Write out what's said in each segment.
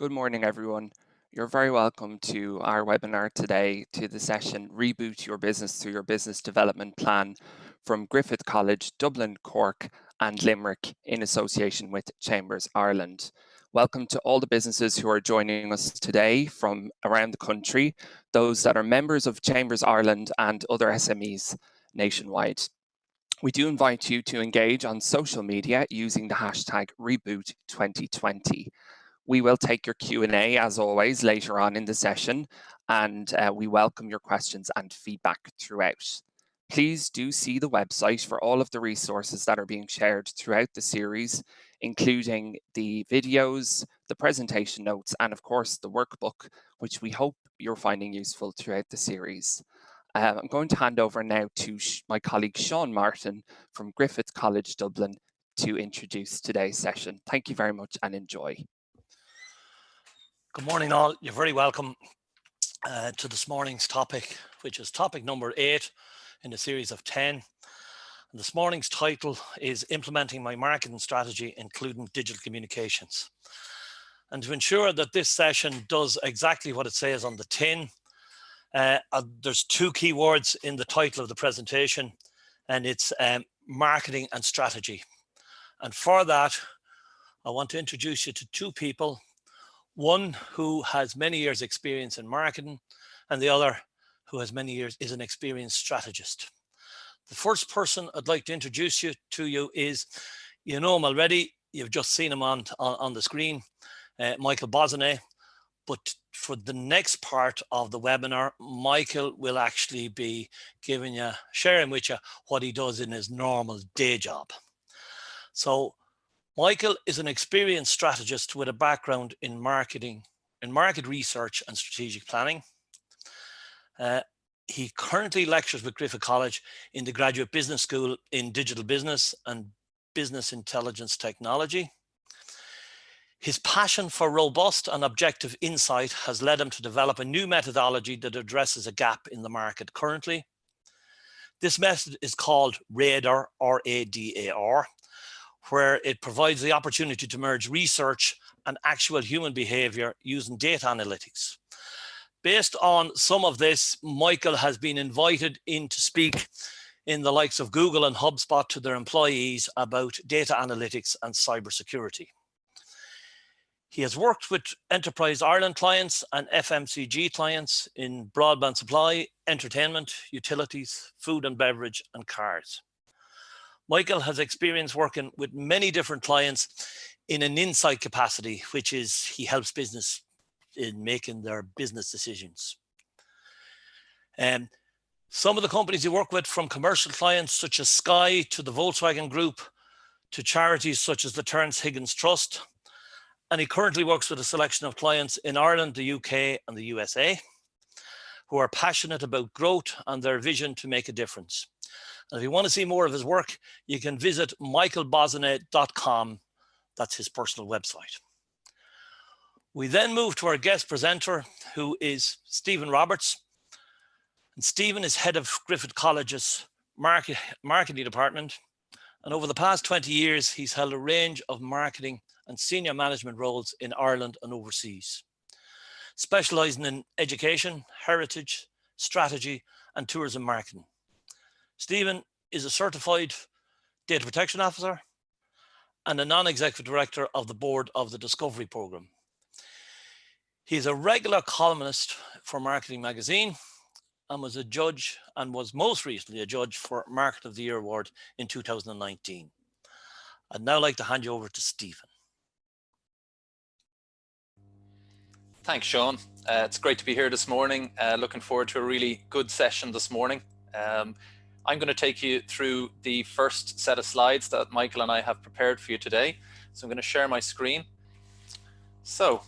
Good morning, everyone. You're very welcome to our webinar today to the session Reboot Your Business Through Your Business Development Plan from Griffith College, Dublin, Cork and Limerick in association with Chambers Ireland. Welcome to all the businesses who are joining us today from around the country, those that are members of Chambers Ireland and other SMEs nationwide. We do invite you to engage on social media using the hashtag Reboot2020. We will take your Q&A as always later on in the session, and we welcome your questions and feedback throughout. Please do see the website for all of the resources that are being shared throughout the series, including the videos, the presentation notes, and of course the workbook, which we hope you're finding useful throughout the series. I'm going to hand over now to my colleague Sean Martin from Griffith College, Dublin, to introduce today's session. Thank you very much and enjoy. Good morning all, you're very welcome to this morning's topic, which is topic number 8 in a series of 10. And this morning's title is Implementing My Marketing Strategy, Including Digital Communications. And to ensure that this session does exactly what it says on the tin, there's 2 key words in the title of the presentation, and it's marketing and strategy. And for that, I want to introduce you to 2 people. One who has many years experience in marketing, and the other who has many years is an experienced strategist. The first person I'd like to introduce you to is, you know him already, you've just seen him on the screen, Michael Bosonnet. But for the next part of the webinar, Michael will actually be sharing with you what he does in his normal day job. So Michael is an experienced strategist with a background in marketing, in market research and strategic planning. He currently lectures with Griffith College in the Graduate Business School in Digital Business and Business Intelligence Technology. His passion for robust and objective insight has led him to develop a new methodology that addresses a gap in the market currently. This method is called RADAR, R-A-D-A-R, where it provides the opportunity to merge research and actual human behavior using data analytics. Based on some of this, Michael has been invited in to speak in the likes of Google and HubSpot to their employees about data analytics and cybersecurity. He has worked with Enterprise Ireland clients and FMCG clients in broadband supply, entertainment, utilities, food and beverage, and cars. Michael has experience working with many different clients in an insight capacity, which is he helps business in making their business decisions. Some of the companies he worked with, from commercial clients such as Sky to the Volkswagen Group to charities such as the Terence Higgins Trust. And he currently works with a selection of clients in Ireland, the UK and the USA who are passionate about growth and their vision to make a difference. And if you want to see more of his work, you can visit michaelbosonnet.com. That's his personal website. We then move to our guest presenter, who is Stephen Roberts. And Stephen is head of Griffith College's marketing department. And over the past 20 years, he's held a range of marketing and senior management roles in Ireland and overseas, specializing in education, heritage, strategy, and tourism marketing. Stephen is a certified data protection officer and a non-executive director of the board of the Discovery Programme. He's a regular columnist for Marketing Magazine and was a judge, and was most recently a judge for Market of the Year Award in 2019. I'd now like to hand you over to Stephen. Thanks, Sean. It's great to be here this morning. Looking forward to a really good session this morning. I'm going to take you through the first set of slides that Michael and I have prepared for you today. So I'm going to share my screen. So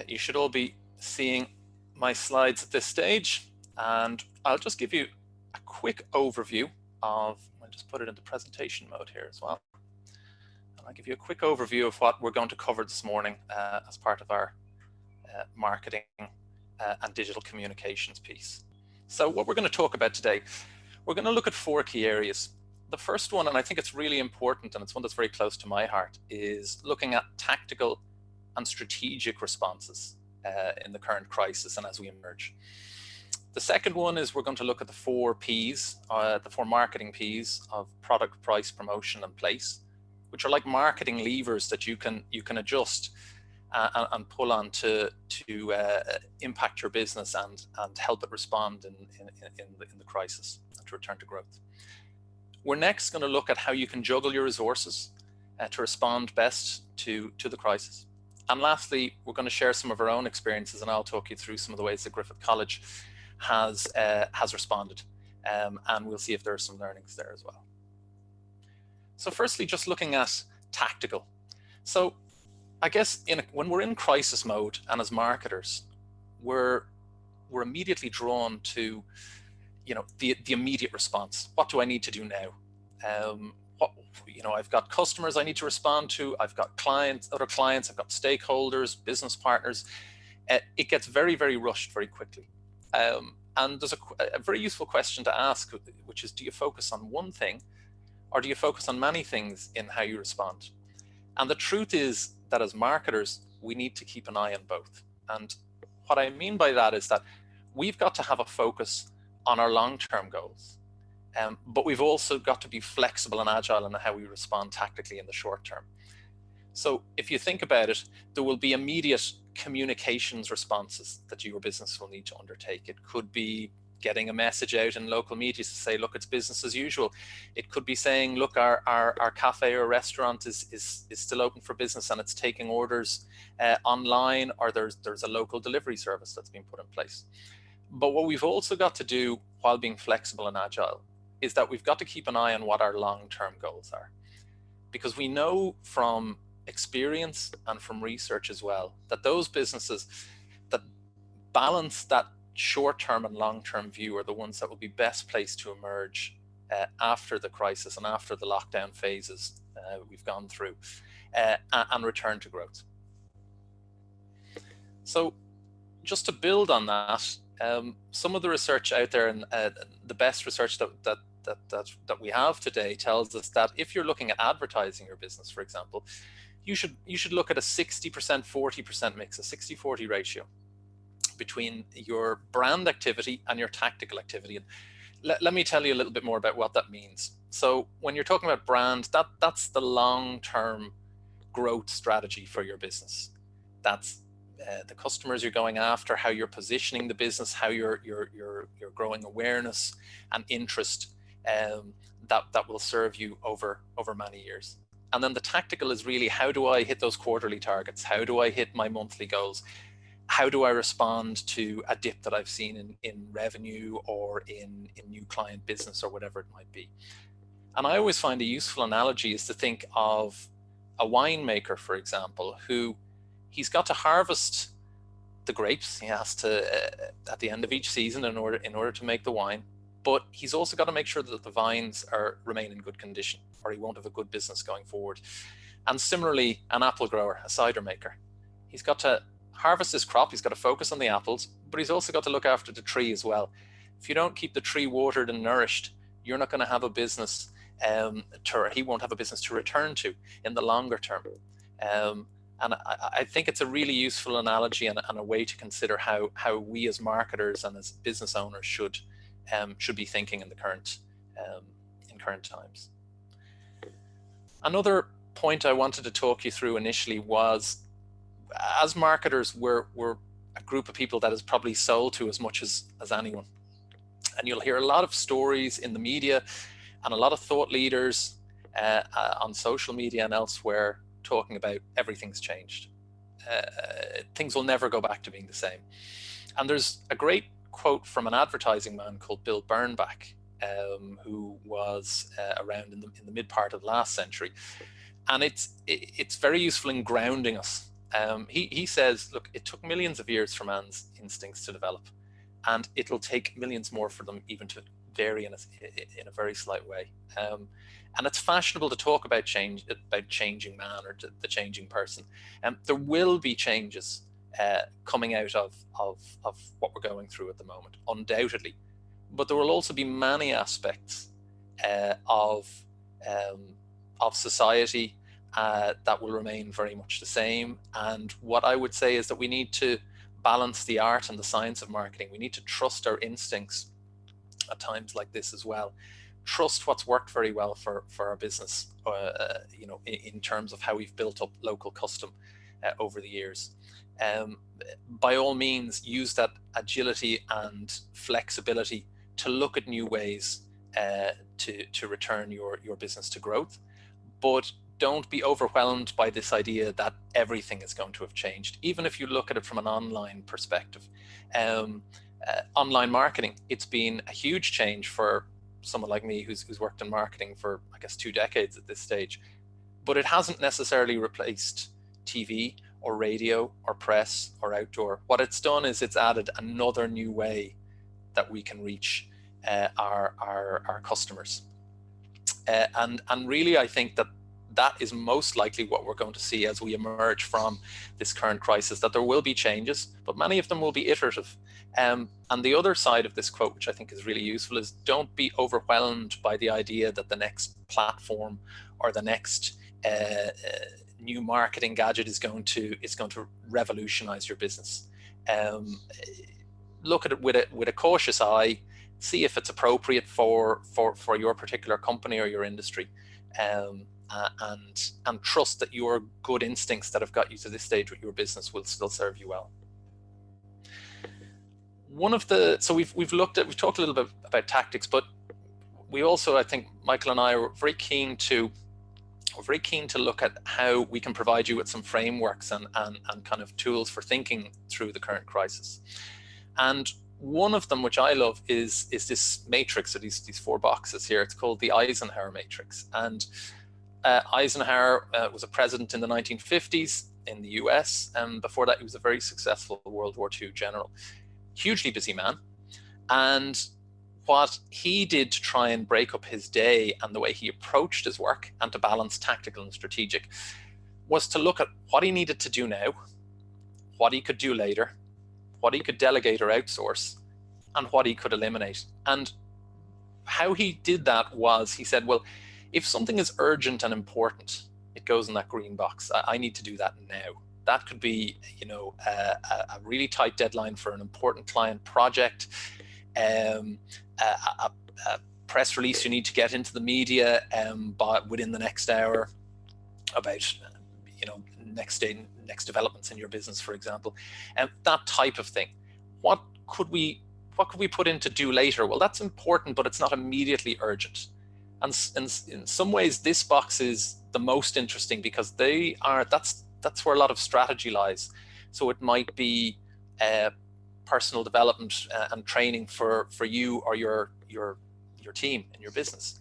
you should all be seeing my slides at this stage, and I'll just give you a quick overview of, I'll just put it into presentation mode here as well. And I'll give you a quick overview of what we're going to cover this morning as part of our marketing and digital communications piece. So what we're going to talk about today, we're going to look at 4 key areas. The first one, and I think it's really important, and it's one that's very close to my heart, is looking at tactical and strategic responses in the current crisis and as we emerge. The second one is we're going to look at the 4 Ps, the 4 marketing Ps of product, price, promotion, and place, which are like marketing levers that you can adjust and pull on to impact your business and help it respond in the crisis and to return to growth. We're next going to look at how you can juggle your resources to respond best to the crisis. And lastly, we're going to share some of our own experiences, and I'll talk you through some of the ways that Griffith College has responded, and we'll see if there are some learnings there as well. So firstly, just looking at tactical. So I guess when we're in crisis mode and as marketers, we're immediately drawn to, you know, the immediate response. What do I need to do now? I've got customers I need to respond to. I've got clients, other clients. I've got stakeholders, business partners. It gets very, very rushed very quickly. And there's a very useful question to ask, which is, do you focus on one thing, or do you focus on many things in how you respond? And the truth is that as marketers, we need to keep an eye on both. And what I mean by that is that we've got to have a focus on our long-term goals. But we've also got to be flexible and agile in how we respond tactically in the short term. So if you think about it, there will be immediate communications responses that your business will need to undertake. It could be getting a message out in local media to say, look, it's business as usual. It could be saying, look, our cafe or restaurant is still open for business and it's taking orders online, or there's a local delivery service that's been put in place. But what we've also got to do while being flexible and agile is that we've got to keep an eye on what our long-term goals are. Because we know from experience and from research as well that those businesses that balance that short-term and long-term view are the ones that will be best placed to emerge after the crisis and after the lockdown phases we've gone through and return to growth. So just to build on that, some of the research out there, and the best research that we have today tells us that if you're looking at advertising your business, for example, you should look at a 60%, 40% mix, a 60-40 ratio between your brand activity and your tactical activity. And let me tell you a little bit more about what that means. So when you're talking about brand, that's the long-term growth strategy for your business. That's the customers you're going after, how you're positioning the business, how you're growing awareness and interest that will serve you over many years. And then the tactical is really, how do I hit those quarterly targets? How do I hit my monthly goals? How do I respond to a dip that I've seen in revenue or in new client business or whatever it might be? And I always find a useful analogy is to think of a winemaker, for example, who he's got to harvest the grapes. He has to at the end of each season in order to make the wine. But he's also got to make sure that the vines remain in good condition, or he won't have a good business going forward. And similarly, an apple grower, a cider maker, he's got to harvest his crop. He's got to focus on the apples, but he's also got to look after the tree as well. If you don't keep the tree watered and nourished, you're not going to have a business. He won't have a business to return to in the longer term. And I think it's a really useful analogy and a way to consider how we as marketers and as business owners should be thinking in the current times. Another point I wanted to talk you through initially was, as marketers, we're a group of people that is probably sold to as much as anyone. And you'll hear a lot of stories in the media and a lot of thought leaders on social media and elsewhere talking about everything's changed. Things will never go back to being the same. And there's a great quote from an advertising man called Bill Bernbach, who was around in the mid part of last century. And it's very useful in grounding us. He says, look, it took millions of years for man's instincts to develop, and it'll take millions more for them even to vary in a very slight way. And it's fashionable to talk about change, about changing man or the changing person. There will be changes coming out of what we're going through at the moment, undoubtedly. But there will also be many aspects of society that will remain very much the same. And what I would say is that we need to balance the art and the science of marketing. We need to trust our instincts at times like this as well. Trust what's worked very well for our business, you know, in terms of how we've built up local custom over the years. By all means, use that agility and flexibility to look at new ways to return your business to growth, but don't be overwhelmed by this idea that everything is going to have changed. Even if you look at it from an online perspective, online marketing, it's been a huge change for someone like me who's worked in marketing for, I guess, 2 decades at this stage, but it hasn't necessarily replaced TV or radio or press or outdoor. What it's done is it's added another new way that we can reach our customers. And really, I think that is most likely what we're going to see as we emerge from this current crisis, that there will be changes, but many of them will be iterative. And the other side of this quote, which I think is really useful, is don't be overwhelmed by the idea that the next platform or the next new marketing gadget is going to revolutionize your business. Look at it with a cautious eye, see if it's appropriate for your particular company or your industry. And trust that your good instincts that have got you to this stage with your business will still serve you well. So we've talked a little bit about tactics, but we also, I think Michael and I are very keen to look at how we can provide you with some frameworks and kind of tools for thinking through the current crisis. And one of them, which I love, is this matrix, or these 4 boxes here. It's called the Eisenhower matrix. And Eisenhower was a president in the 1950s in the US, and before that he was a very successful World War II general. Hugely busy man. And what he did to try and break up his day and the way he approached his work and to balance tactical and strategic was to look at what he needed to do now, what he could do later, what he could delegate or outsource, and what he could eliminate. And how he did that was, he said, well, if something is urgent and important, it goes in that green box. I need to do that now. That could be, you know, a really tight deadline for an important client project, a press release you need to get into the media within the next hour about, you know, next developments in your business, for example, and that type of thing. What could we put in to do later? Well, that's important, but it's not immediately urgent. And in some ways, this box is the most interesting because that's where a lot of strategy lies. So it might be personal development and training for you or your team and your business.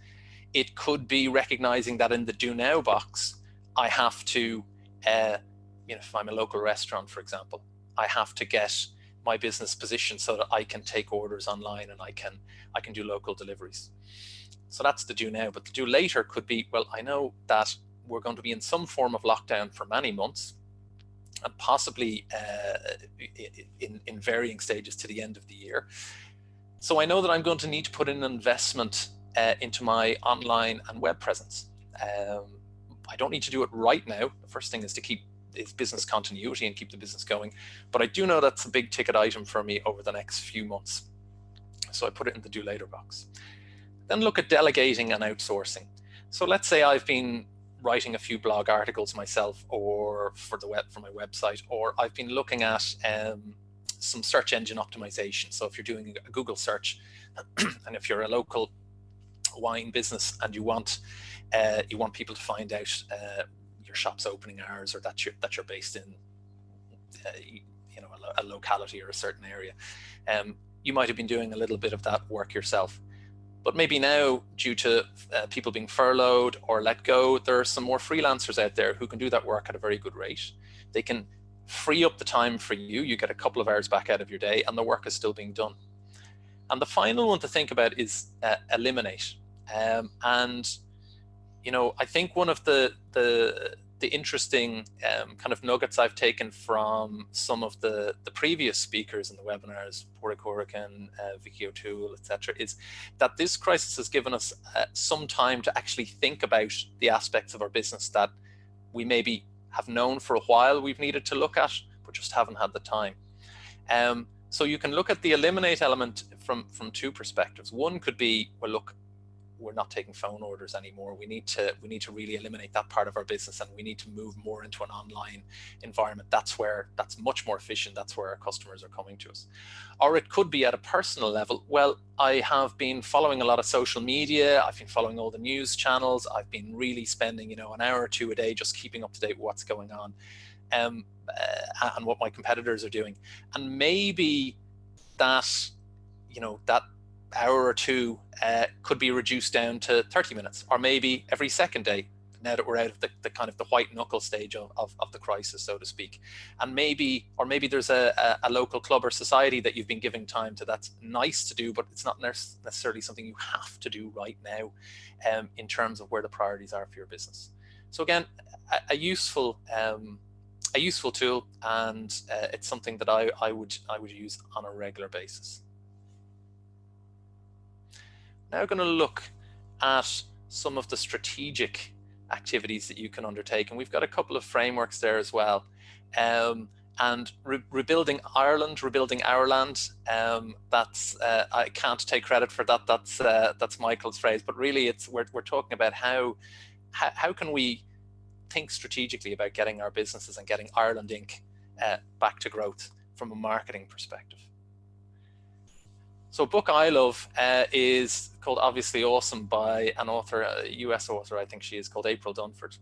It could be recognizing that in the do now box, I have to, you know, if I'm a local restaurant, for example, I have to get my business positioned so that I can take orders online and I can do local deliveries. So that's the do now. But the do later could be, well, I know that we're going to be in some form of lockdown for many months, and possibly in varying stages to the end of the year. So I know that I'm going to need to put in an investment into my online and web presence. I don't need to do it right now. The first thing is to keep business continuity and keep the business going. But I do know that's a big ticket item for me over the next few months. So I put it in the do later box. Then look at delegating and outsourcing. So let's say I've been writing a few blog articles myself, or for my website, or I've been looking at some search engine optimization. So if you're doing a Google search, and if you're a local wine business and you want people to find out your shop's opening hours, or that you're based in you know, a locality or a certain area, you might have been doing a little bit of that work yourself. But maybe now, due to people being furloughed or let go, there are some more freelancers out there who can do that work at a very good rate. They can free up the time for you. You get a couple of hours back out of your day, and the work is still being done. And the final one to think about is eliminate. And you know, I think one of the interesting kind of nuggets I've taken from some of the previous speakers in the webinars, Pora Corrigan, Vicky O'Toole, etc., is that this crisis has given us some time to actually think about the aspects of our business that we maybe have known for a while we've needed to look at, but just haven't had the time. So you can look at the eliminate element from two perspectives. One could be, well, look, we're not taking phone orders anymore. We need to really eliminate that part of our business, and we need to move more into an online environment. That's much more efficient. That's where our customers are coming to us. Or it could be at a personal level. Well, I have been following a lot of social media. I've been following all the news channels. I've been really spending, an hour or two a day just keeping up to date with what's going on, and what my competitors are doing. And maybe that, that hour or two could be reduced down to 30 minutes, or maybe every second day, now that we're out of the kind of the white knuckle stage of the crisis, so to speak. And maybe there's a local club or society that you've been giving time to. That's nice to do, but it's not necessarily something you have to do right now, in terms of where the priorities are for your business. So again, a useful tool, and it's something that I would use on a regular basis. Now going to look at some of the strategic activities that you can undertake, and we've got a couple of frameworks there as well. And rebuilding Ireland, rebuilding our land. That's I can't take credit for that. That's Michael's phrase, but really we're talking about how can we think strategically about getting our businesses and getting Ireland Inc. Back to growth from a marketing perspective. So a book I love is called Obviously Awesome by an author, a US author, I think she is, called April Dunford.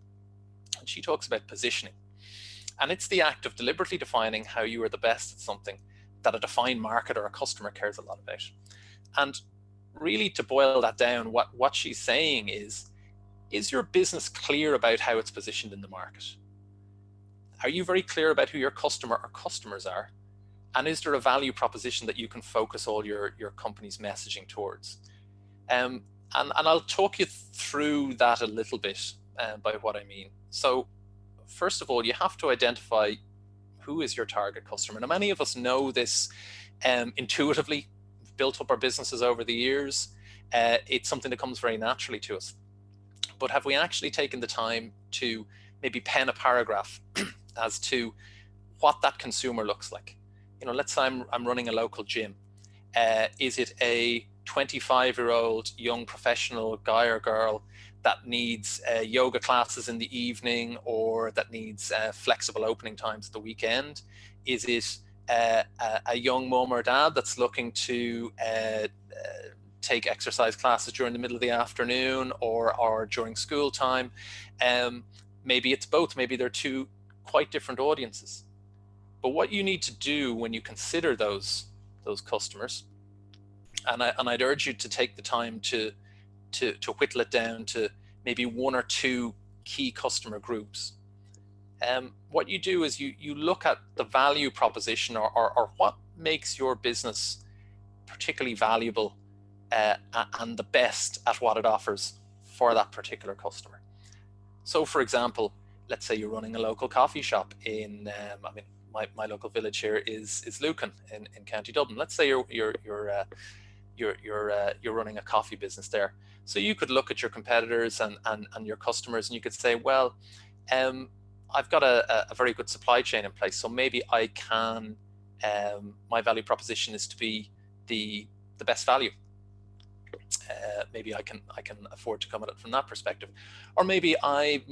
And she talks about positioning. And it's the act of deliberately defining how you are the best at something that a defined market or a customer cares a lot about. And really, to boil that down, what she's saying is your business clear about how it's positioned in the market? Are you very clear about who your customer or customers are? And is there a value proposition that you can focus all your company's messaging towards? And I'll talk you through that a little bit by what I mean. So first of all, you have to identify who is your target customer. Now, many of us know this intuitively. We've built up our businesses over the years. It's something that comes very naturally to us. But have we actually taken the time to maybe pen a paragraph as to what that consumer looks like? Let's say I'm running a local gym. Is it a 25-year-old young professional guy or girl that needs yoga classes in the evening, or that needs flexible opening times at the weekend? Is it a young mum or dad that's looking to take exercise classes during the middle of the afternoon or during school time? Maybe it's both. Maybe they're two quite different audiences. But what you need to do when you consider those customers, and I'd urge you to take the time to whittle it down to maybe one or two key customer groups. What you do is you look at the value proposition, or what makes your business particularly valuable and the best at what it offers for that particular customer. So for example, let's say you're running a local coffee shop in, my local village here is Lucan in County Dublin. Let's say you're running a coffee business there. So you could look at your competitors and your customers, and you could say, well, I've got a very good supply chain in place, so maybe I can, my value proposition is to be the best value. Maybe I can afford to come at it from that perspective. Or maybe I'm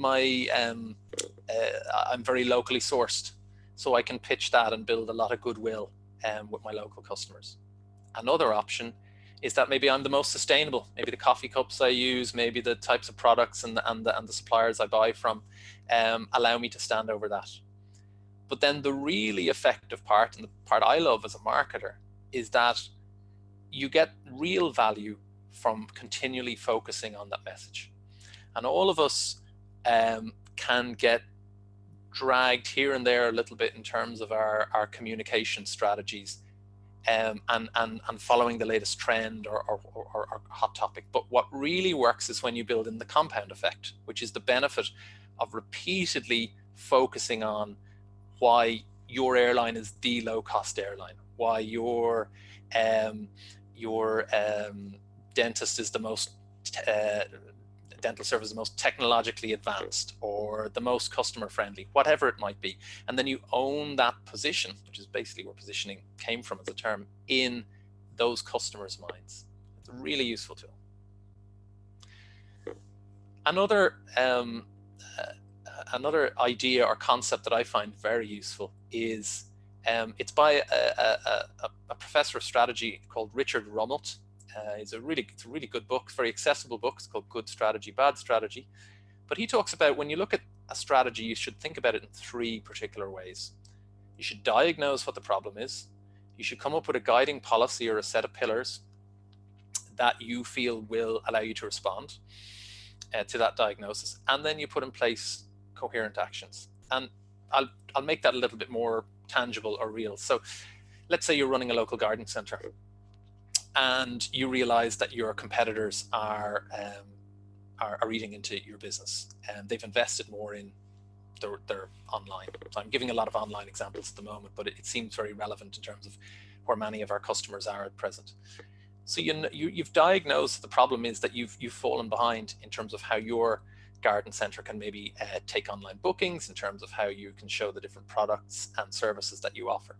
very locally sourced, so I can pitch that and build a lot of goodwill with my local customers. Another option is that maybe I'm the most sustainable. Maybe the coffee cups I use, maybe the types of products and the suppliers I buy from allow me to stand over that. But then the really effective part, and the part I love as a marketer, is that you get real value from continually focusing on that message. And all of us can get dragged here and there a little bit in terms of our communication strategies and following the latest trend or hot topic. But what really works is when you build in the compound effect, which is the benefit of repeatedly focusing on why your airline is the low-cost airline, why your dentist is the most dental service the most technologically advanced or the most customer friendly, whatever it might be. And then you own that position, which is basically where positioning came from as a term, in those customers' minds. It's a really useful tool. Another idea or concept that I find very useful is it's by a professor of strategy called Richard Rummelt. It's a really good book, very accessible book. It's called Good Strategy, Bad Strategy. But he talks about when you look at a strategy, you should think about it in 3 particular ways. You should diagnose what the problem is. You should come up with a guiding policy or a set of pillars that you feel will allow you to respond to that diagnosis. And then you put in place coherent actions. And I'll make that a little bit more tangible or real. So let's say you're running a local garden center and you realize that your competitors are eating into your business and they've invested more in their online. So I'm giving a lot of online examples at the moment, but it seems very relevant in terms of where many of our customers are at present. So you've diagnosed the problem is that you've fallen behind in terms of how your garden center can maybe take online bookings, in terms of how you can show the different products and services that you offer.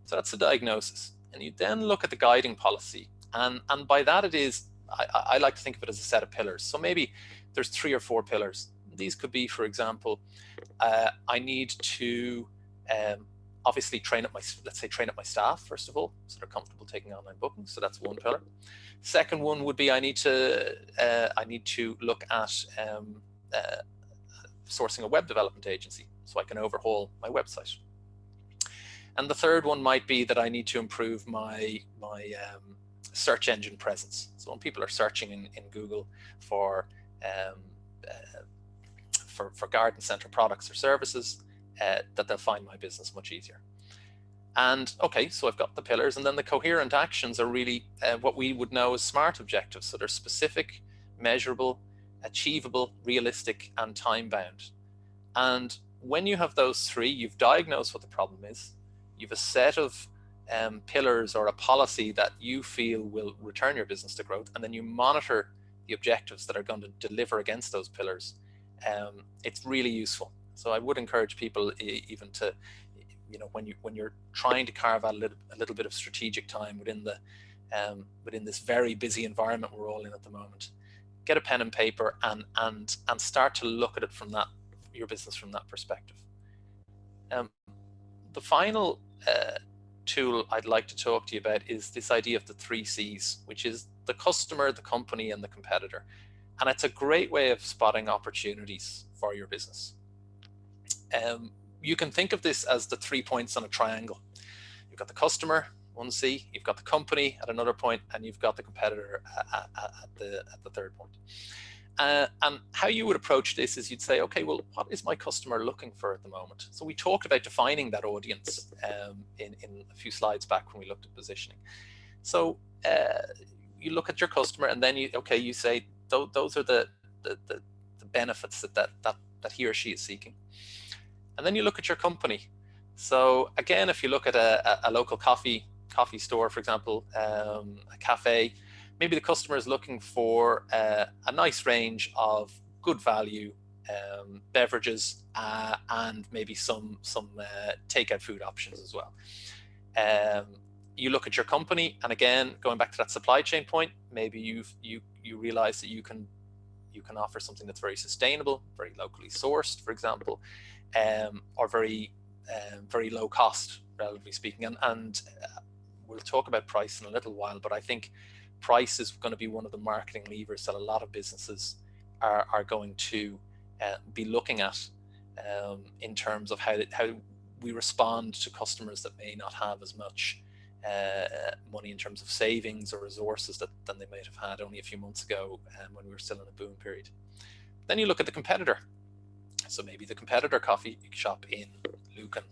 So that's the diagnosis. And you then look at the guiding policy. And by that it is, I like to think of it as a set of pillars. So maybe there's 3 or 4 pillars. These could be, for example, I need to obviously train up my staff, first of all, so they're comfortable taking online bookings. So that's one pillar. Second one would be I need to look at sourcing a web development agency so I can overhaul my website. And the third one might be that I need to improve my search engine presence. So when people are searching in Google for garden center products or services, that they'll find my business much easier. And okay, so I've got the pillars, and then the coherent actions are really what we would know as SMART objectives. So they're specific, measurable, achievable, realistic, and time-bound. And when you have those 3, you've diagnosed what the problem is. You've a set of pillars or a policy that you feel will return your business to growth, and then you monitor the objectives that are going to deliver against those pillars. It's really useful. So I would encourage people even to, when you're trying to carve out a little bit of strategic time within this very busy environment we're all in at the moment, get a pen and paper and start to look at it from your business from that perspective. The final tool I'd like to talk to you about is this idea of the 3 C's, which is the customer, the company, and the competitor. And it's a great way of spotting opportunities for your business. You can think of this as the 3 points on a triangle. You've got the customer, 1 C, you've got the company at another point, and you've got the competitor at the third point. And how you would approach this is you'd say, okay, well, what is my customer looking for at the moment? So we talked about defining that audience in a few slides back when we looked at positioning. So you look at your customer, and then you say those are the benefits that he or she is seeking. And then you look at your company. So again, if you look at a local coffee store, for example, a cafe, maybe the customer is looking for a nice range of good value beverages and maybe some takeout food options as well. You look at your company, and again, going back to that supply chain point, maybe you realize that you can offer something that's very sustainable, very locally sourced, for example, or very low cost, relatively speaking. And we'll talk about price in a little while, but I think price is going to be one of the marketing levers that a lot of businesses are going to be looking at in terms of how we respond to customers that may not have as much money in terms of savings or resources than they might have had only a few months ago when we were still in a boom period. Then you look at the competitor. So maybe the competitor coffee shop in Lucan,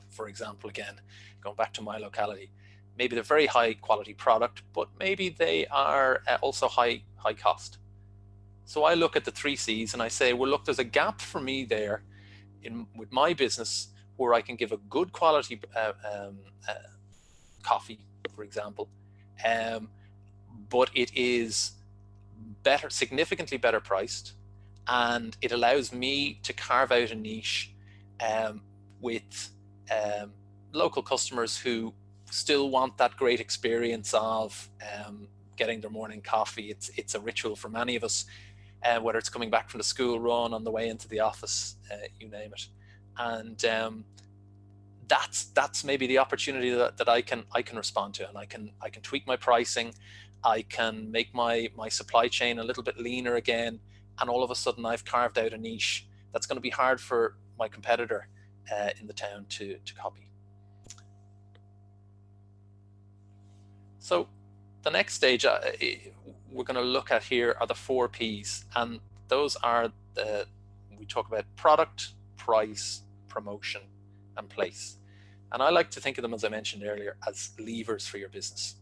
for example, again, going back to my locality, maybe they're very high quality product, but maybe they are also high cost. So I look at the 3 C's and I say, well, look, there's a gap for me there with my business where I can give a good quality coffee, for example, but it is significantly better priced, and it allows me to carve out a niche with local customers who still want that great experience of getting their morning coffee. It's a ritual for many of us, whether it's coming back from the school run, on the way into the office, you name it. And that's maybe the opportunity that I can respond to, and I can tweak my pricing. I can make my supply chain a little bit leaner again, and all of a sudden I've carved out a niche that's going to be hard for my competitor in the town to copy. So the next stage we're going to look at here are the 4 Ps, and those are we talk about product, price, promotion, and place. And I like to think of them, as I mentioned earlier, as levers for your business.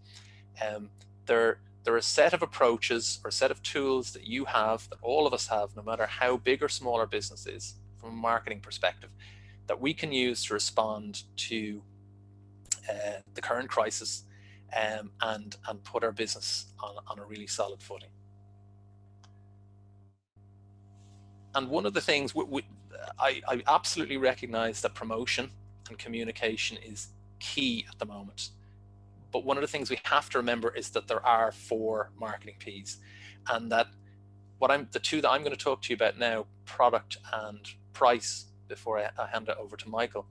They're a set of approaches or a set of tools that you have, that all of us have, no matter how big or small our business is, from a marketing perspective, that we can use to respond to the current crisis and put our business on a really solid footing. And one of the things I absolutely recognize that promotion and communication is key at the moment. But one of the things we have to remember is that there are 4 marketing Ps, and that the 2 that I'm going to talk to you about now, product and price, before I hand it over to Michael,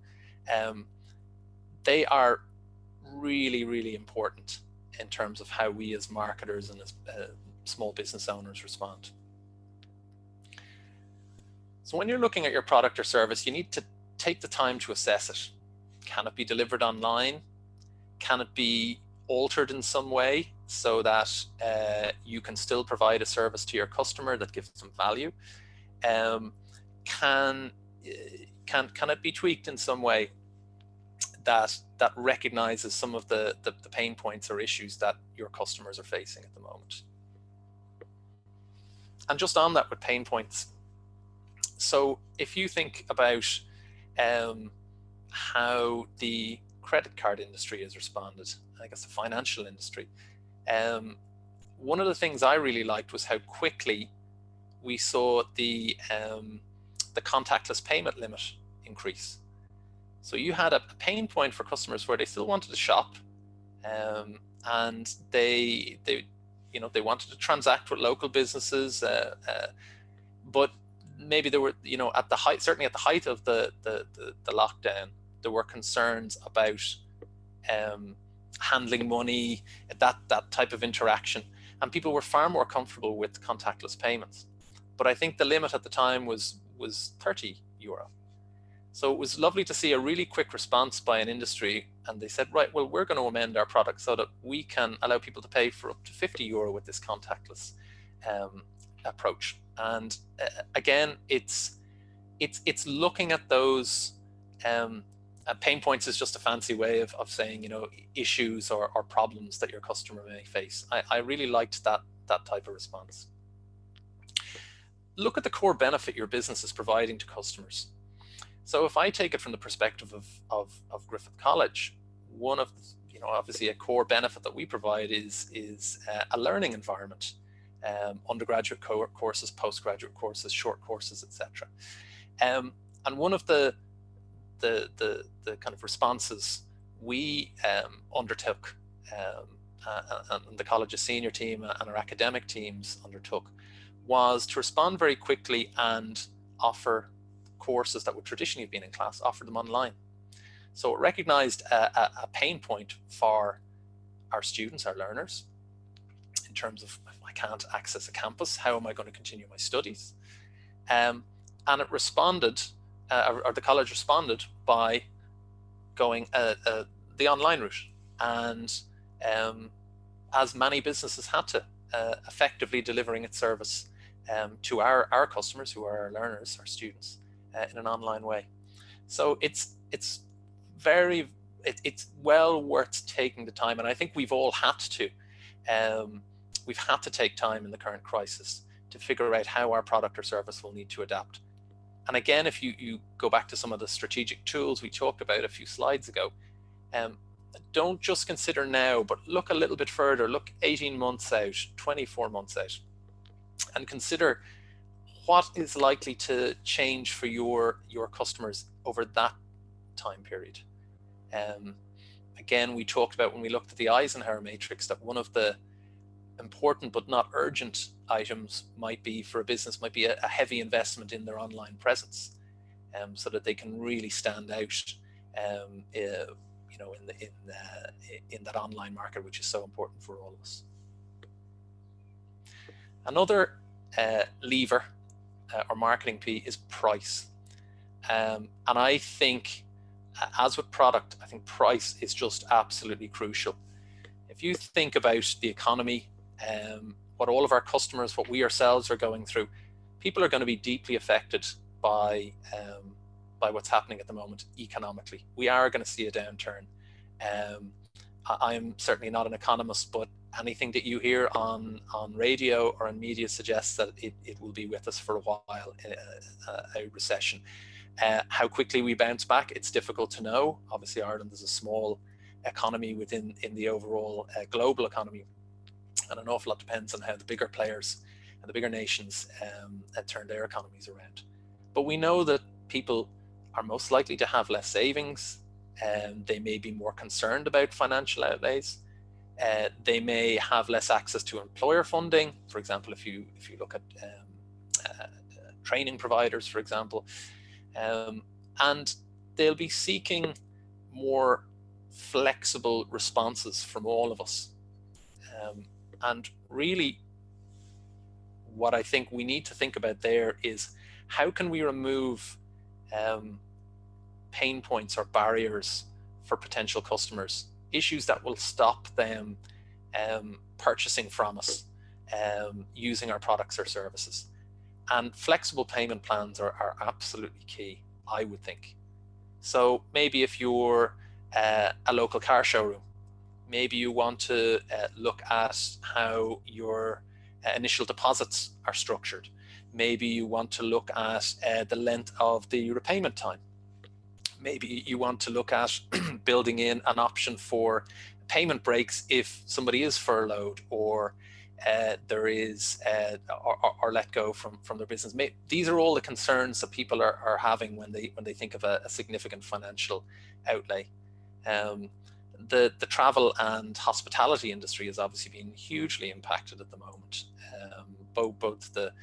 they are really, really important in terms of how we as marketers and as small business owners respond. So when you're looking at your product or service, you need to take the time to assess it. Can it be delivered online? Can it be altered in some way so that you can still provide a service to your customer that gives them value? Can it be tweaked in some way that recognizes some of the pain points or issues that your customers are facing at the moment? And just on that with pain points, so if you think about how the credit card industry has responded, I guess the financial industry, one of the things I really liked was how quickly we saw the contactless payment limit increase. So you had a pain point for customers where they still wanted to shop, and they wanted to transact with local businesses, but maybe there were, at the height, certainly at the height of the lockdown, there were concerns about handling money, that type of interaction, and people were far more comfortable with contactless payments. But I think the limit at the time was €30. So it was lovely to see a really quick response by an industry, and they said, right, well, we're going to amend our product so that we can allow people to pay for up to €50 with this contactless approach. And again, it's looking at those pain points is just a fancy way of saying, issues or problems that your customer may face. I really liked that type of response. Look at the core benefit your business is providing to customers. So if I take it from the perspective of Griffith College, one of obviously a core benefit that we provide is a learning environment. Undergraduate courses, postgraduate courses, short courses, etc. And one of the kind of responses we undertook, and the college's senior team and our academic teams undertook, was to respond very quickly and offer courses that would traditionally have been in class, offer them online. So it recognized a pain point for our students, our learners, in terms of, I can't access a campus, how am I going to continue my studies? And it responded, or the college responded by going the online route. And as many businesses had to, effectively delivering its service to our customers, who are our learners, our students, in an online way. So it's well worth taking the time, and I think we've all had to. We've had to take time in the current crisis to figure out how our product or service will need to adapt. And again, if you go back to some of the strategic tools we talked about a few slides ago, don't just consider now, but look a little bit further, look 18 months out, 24 months out. and consider what is likely to change for your customers over that time period. Again, we talked about when we looked at the Eisenhower matrix that one of the important but not urgent items might be for a business might be a heavy investment in their online presence, so that they can really stand out, you know, in that online market, which is so important for all of us. Another lever or marketing P is price, and I think, as with product, I think price is just absolutely crucial. If you think about the economy, what all of our customers, what we ourselves are going through, people are going to be deeply affected by what's happening at the moment economically. We are going to see a downturn. I'm certainly not an economist, but anything that you hear on radio or in media suggests that it will be with us for a while, a recession. How quickly we bounce back, it's difficult to know. Obviously, Ireland is a small economy within the overall global economy, and an awful lot depends on how the bigger players and the bigger nations turn their economies around. But we know that people are most likely to have less savings, and they may be more concerned about financial outlays. They may have less access to employer funding. For example, if you look at training providers, for example, and they'll be seeking more flexible responses from all of us. And really, what I think we need to think about there is how can we remove pain points or barriers for potential customers, issues that will stop them purchasing from us, using our products or services. And flexible payment plans are absolutely key, I would think. So maybe if you're a local car showroom, maybe you want to look at how your initial deposits are structured. Maybe you want to look at the length of the repayment time. Maybe you want to look at building in an option for payment breaks if somebody is furloughed or there is or let go from their business. These are all the concerns that people are having when they think of a significant financial outlay. The travel and hospitality industry has obviously been hugely impacted at the moment, both the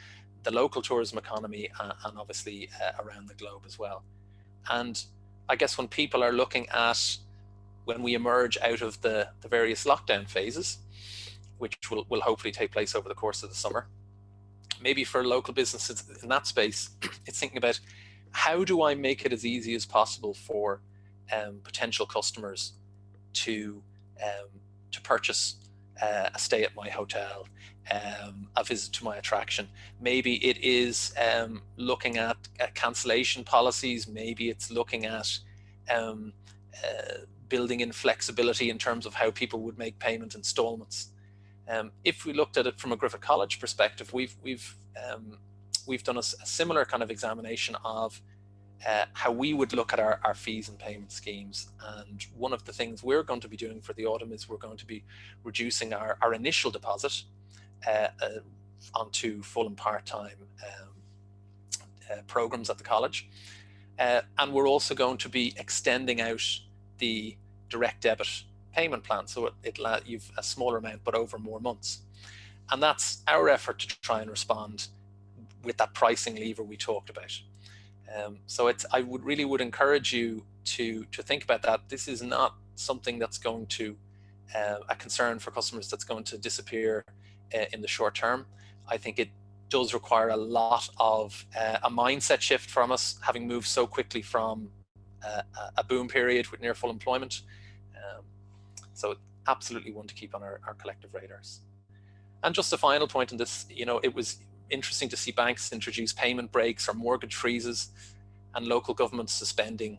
local tourism economy and obviously around the globe as well. And I guess when people are looking at when we emerge out of the various lockdown phases, which will hopefully take place over the course of the summer, maybe for local businesses in that space, it's thinking about how do I make it as easy as possible for potential customers to purchase a stay at my hotel, a visit to my attraction. Maybe it is looking at cancellation policies. Maybe it's looking at building in flexibility in terms of how people would make payment installments. If we looked at it from a Griffith College perspective, we've done a similar kind of examination of how we would look at our fees and payment schemes. And one of the things we're going to be doing for the autumn is we're going to be reducing our initial deposit onto full and part-time programs at the college. And we're also going to be extending out the direct debit payment plan. So you've a smaller amount, but over more months. And that's our effort to try and respond with that pricing lever we talked about. So I would encourage you to think about that. This is not something that's going to a concern for customers that's going to disappear in the short term. I think it does require a lot of a mindset shift from us, having moved so quickly from a boom period with near full employment. So absolutely one to keep on our collective radars. And just a final point on this, it was interesting to see banks introduce payment breaks or mortgage freezes, and local governments suspending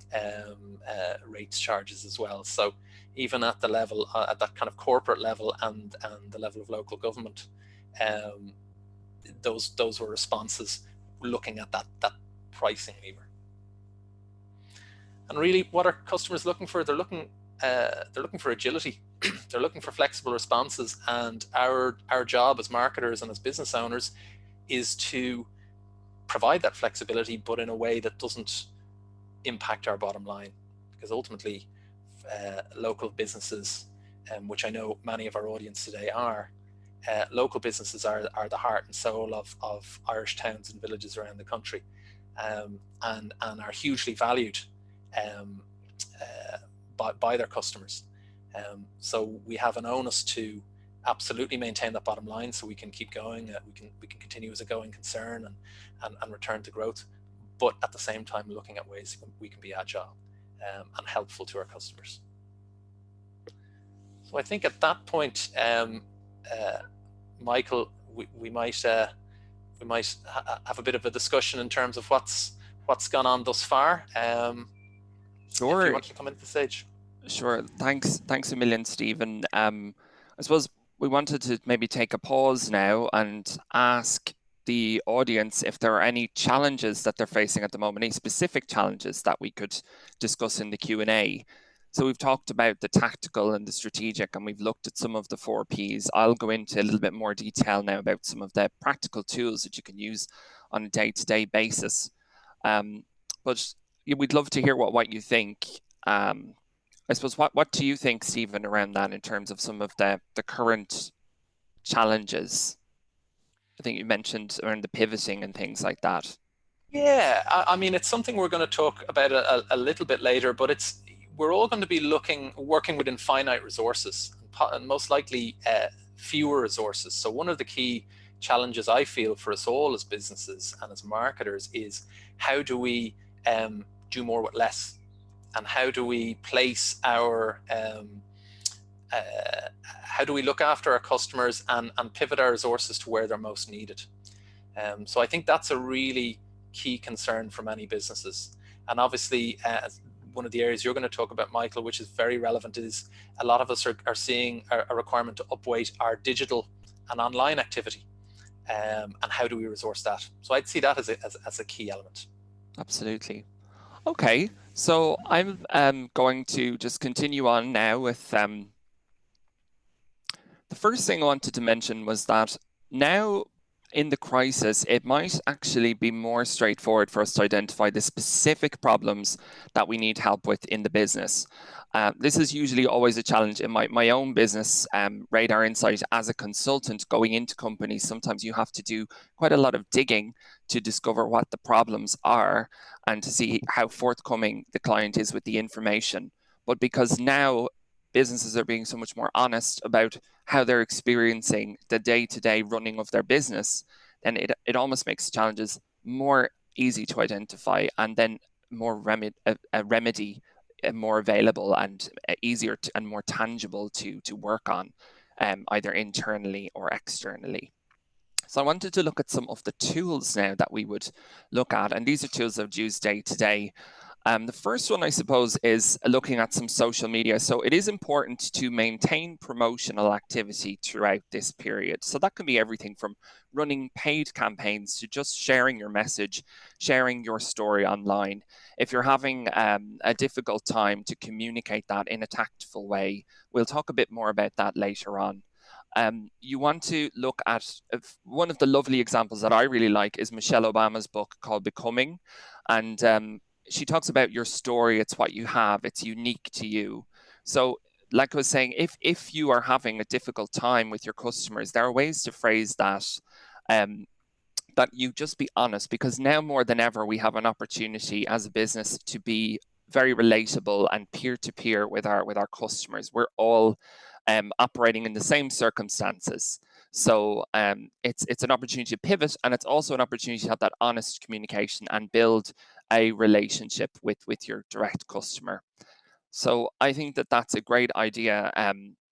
rates charges as well. So even at the level, at that kind of corporate level and the level of local government, those were responses looking at that pricing lever. And really, what are customers looking for? They're looking for agility. They're looking for flexible responses, and our job as marketers and as business owners is to provide that flexibility, but in a way that doesn't impact our bottom line, because ultimately local businesses, which I know many of our audience today are, local businesses are the heart and soul of Irish towns and villages around the country, and are hugely valued by their customers. So we have an onus to absolutely maintain that bottom line, so we can keep going, we can continue as a going concern and return to growth, but at the same time looking at ways we can be agile and helpful to our customers. So I think at that point, Michael, we might have a bit of a discussion in terms of what's gone on thus far. Sure. If you want to come into the stage. Sure. Thanks a million, Stephen. I suppose we wanted to maybe take a pause now and ask the audience if there are any challenges that they're facing at the moment, any specific challenges that we could discuss in the Q&A. So we've talked about the tactical and the strategic, and we've looked at some of the 4 Ps. I'll go into a little bit more detail now about some of the practical tools that you can use on a day-to-day basis. But we'd love to hear what you think. I suppose, what do you think, Stephen, around that in terms of some of the current challenges? I think you mentioned around the pivoting and things like that. Yeah, I mean, it's something we're going to talk about a little bit later, but we're all going to be working within finite resources, and most likely fewer resources. So one of the key challenges I feel for us all as businesses and as marketers is, how do we do more with less? And how do we place our, how do we look after our customers and pivot our resources to where they're most needed? So I think that's a really key concern for many businesses. And obviously, one of the areas you're going to talk about, Michael, which is very relevant, is a lot of us are seeing a requirement to upweight our digital and online activity. And how do we resource that? So I'd see that as a key element. Absolutely. Okay, so I'm going to just continue on now with the first thing I wanted to mention was that now in the crisis, it might actually be more straightforward for us to identify the specific problems that we need help with in the business. This is usually always a challenge in my own business, Radar Insight, as a consultant going into companies. Sometimes you have to do quite a lot of digging to discover what the problems are and to see how forthcoming the client is with the information. But because now businesses are being so much more honest about how they're experiencing the day-to-day running of their business, then it almost makes challenges more easy to identify, and then more remedy more available and easier and more tangible to work on, either internally or externally. So I wanted to look at some of the tools now that we would look at, and these are tools I've used day to day. The first one, I suppose, is looking at some social media. So it is important to maintain promotional activity throughout this period. So that can be everything from running paid campaigns to just sharing your message, sharing your story online. If you're having a difficult time to communicate that in a tactful way, we'll talk a bit more about that later on. You want to look at one of the lovely examples that I really like is Michelle Obama's book called Becoming. And she talks about your story. It's what you have. It's unique to you. So like I was saying, if you are having a difficult time with your customers, there are ways to phrase that, that you just be honest, because now more than ever, we have an opportunity as a business to be very relatable and peer-to-peer with our customers. We're all operating in the same circumstances. So it's an opportunity to pivot, and it's also an opportunity to have that honest communication and build a relationship with your direct customer. So I think that that's a great idea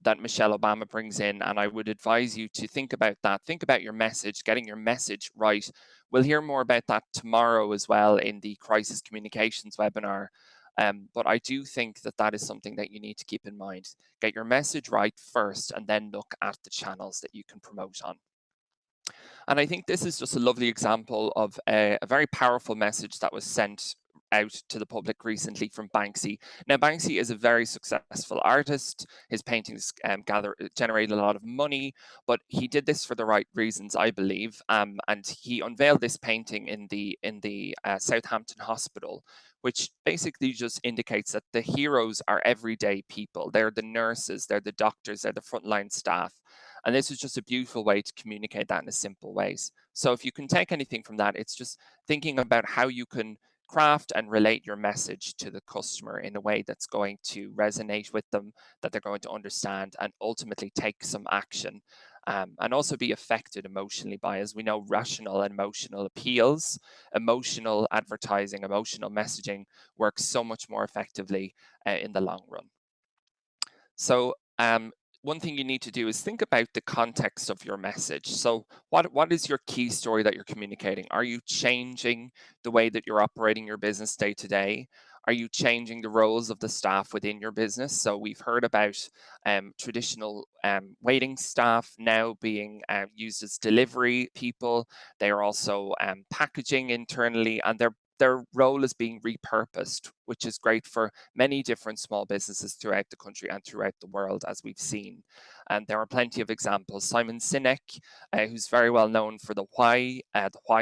that Michelle Obama brings in, and I would advise you to think about that. Think about your message, getting your message right. We'll hear more about that tomorrow as well in the Crisis Communications webinar. But I do think that that is something that you need to keep in mind. Get your message right first, and then look at the channels that you can promote on. And I think this is just a lovely example of a very powerful message that was sent out to the public recently from Banksy. Now, Banksy is a very successful artist. His paintings generate a lot of money, but he did this for the right reasons, I believe. And he unveiled this painting in the Southampton Hospital, which basically just indicates that the heroes are everyday people. They're the nurses, they're the doctors, they're the frontline staff. And this is just a beautiful way to communicate that in a simple ways. So if you can take anything from that, it's just thinking about how you can craft and relate your message to the customer in a way that's going to resonate with them, that they're going to understand, and ultimately take some action. And also be affected emotionally by, as we know, rational and emotional appeals. Emotional advertising, emotional messaging works so much more effectively in the long run. So one thing you need to do is think about the context of your message. So what is your key story that you're communicating? Are you changing the way that you're operating your business day to day? Are you changing the roles of the staff within your business? So we've heard about traditional waiting staff now being used as delivery people. They are also packaging internally, and their role is being repurposed, which is great for many different small businesses throughout the country and throughout the world, as we've seen. And there are plenty of examples. Simon Sinek, who's very well known for the why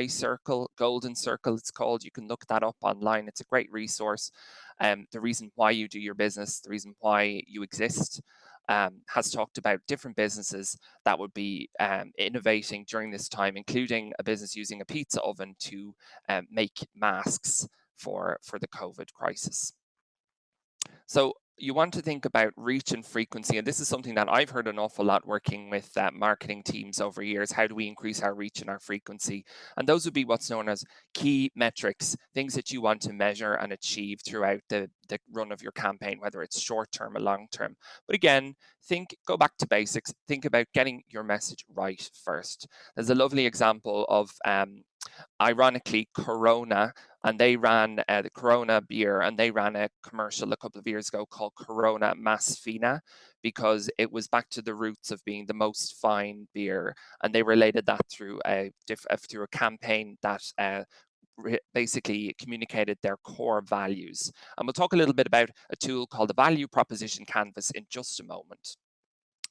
circle, golden circle it's called. You can look that up online. It's a great resource. The reason why you do your business, the reason why you exist. Has talked about different businesses that would be innovating during this time, including a business using a pizza oven to make masks for the COVID crisis. So you want to think about reach and frequency, and this is something that I've heard an awful lot working with marketing teams over years. How do we increase our reach and our frequency? And those would be what's known as key metrics, things that you want to measure and achieve throughout the run of your campaign, whether it's short term or long term. But again, go back to basics, think about getting your message right first. There's a lovely example of ironically, Corona, and they ran the Corona beer, and they ran a commercial a couple of years ago called Corona Mas Fina, because it was back to the roots of being the most fine beer, and they related that through a campaign that basically communicated their core values. And we'll talk a little bit about a tool called the Value Proposition Canvas in just a moment.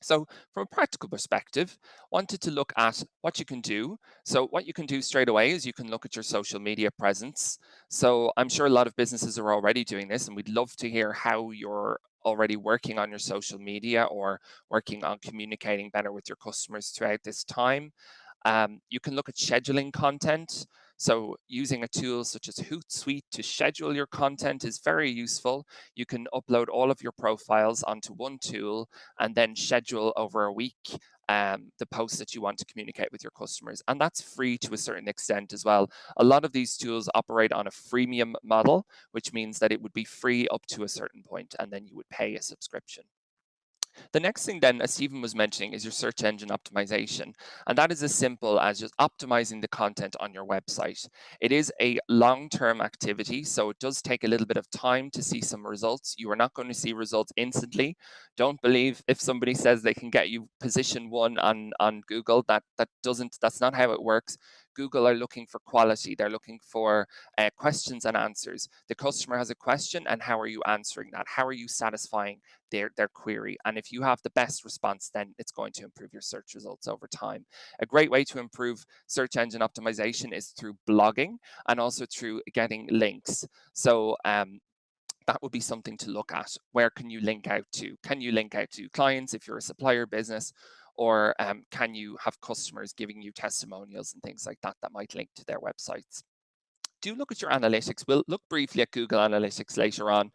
So from a practical perspective, wanted to look at what you can do. So what you can do straight away is you can look at your social media presence. So I'm sure a lot of businesses are already doing this, and we'd love to hear how you're already working on your social media or working on communicating better with your customers throughout this time. You can look at scheduling content. So using a tool such as Hootsuite to schedule your content is very useful. You can upload all of your profiles onto one tool and then schedule over a week the posts that you want to communicate with your customers. And that's free to a certain extent as well. A lot of these tools operate on a freemium model, which means that it would be free up to a certain point, and then you would pay a subscription. The next thing then, as Stephen was mentioning, is your search engine optimization. And that is as simple as just optimizing the content on your website. It is a long-term activity, so it does take a little bit of time to see some results. You are not going to see results instantly. Don't believe if somebody says they can get you position 1 on Google, that's not how it works. Google are looking for quality. They're looking for questions and answers. The customer has a question, and how are you answering that? How are you satisfying their query? And if you have the best response, then it's going to improve your search results over time. A great way to improve search engine optimization is through blogging and also through getting links. So that would be something to look at. Where can you link out to? Can you link out to clients if you're a supplier business? Or can you have customers giving you testimonials and things like that that might link to their websites? Do look at your analytics. We'll look briefly at Google Analytics later on.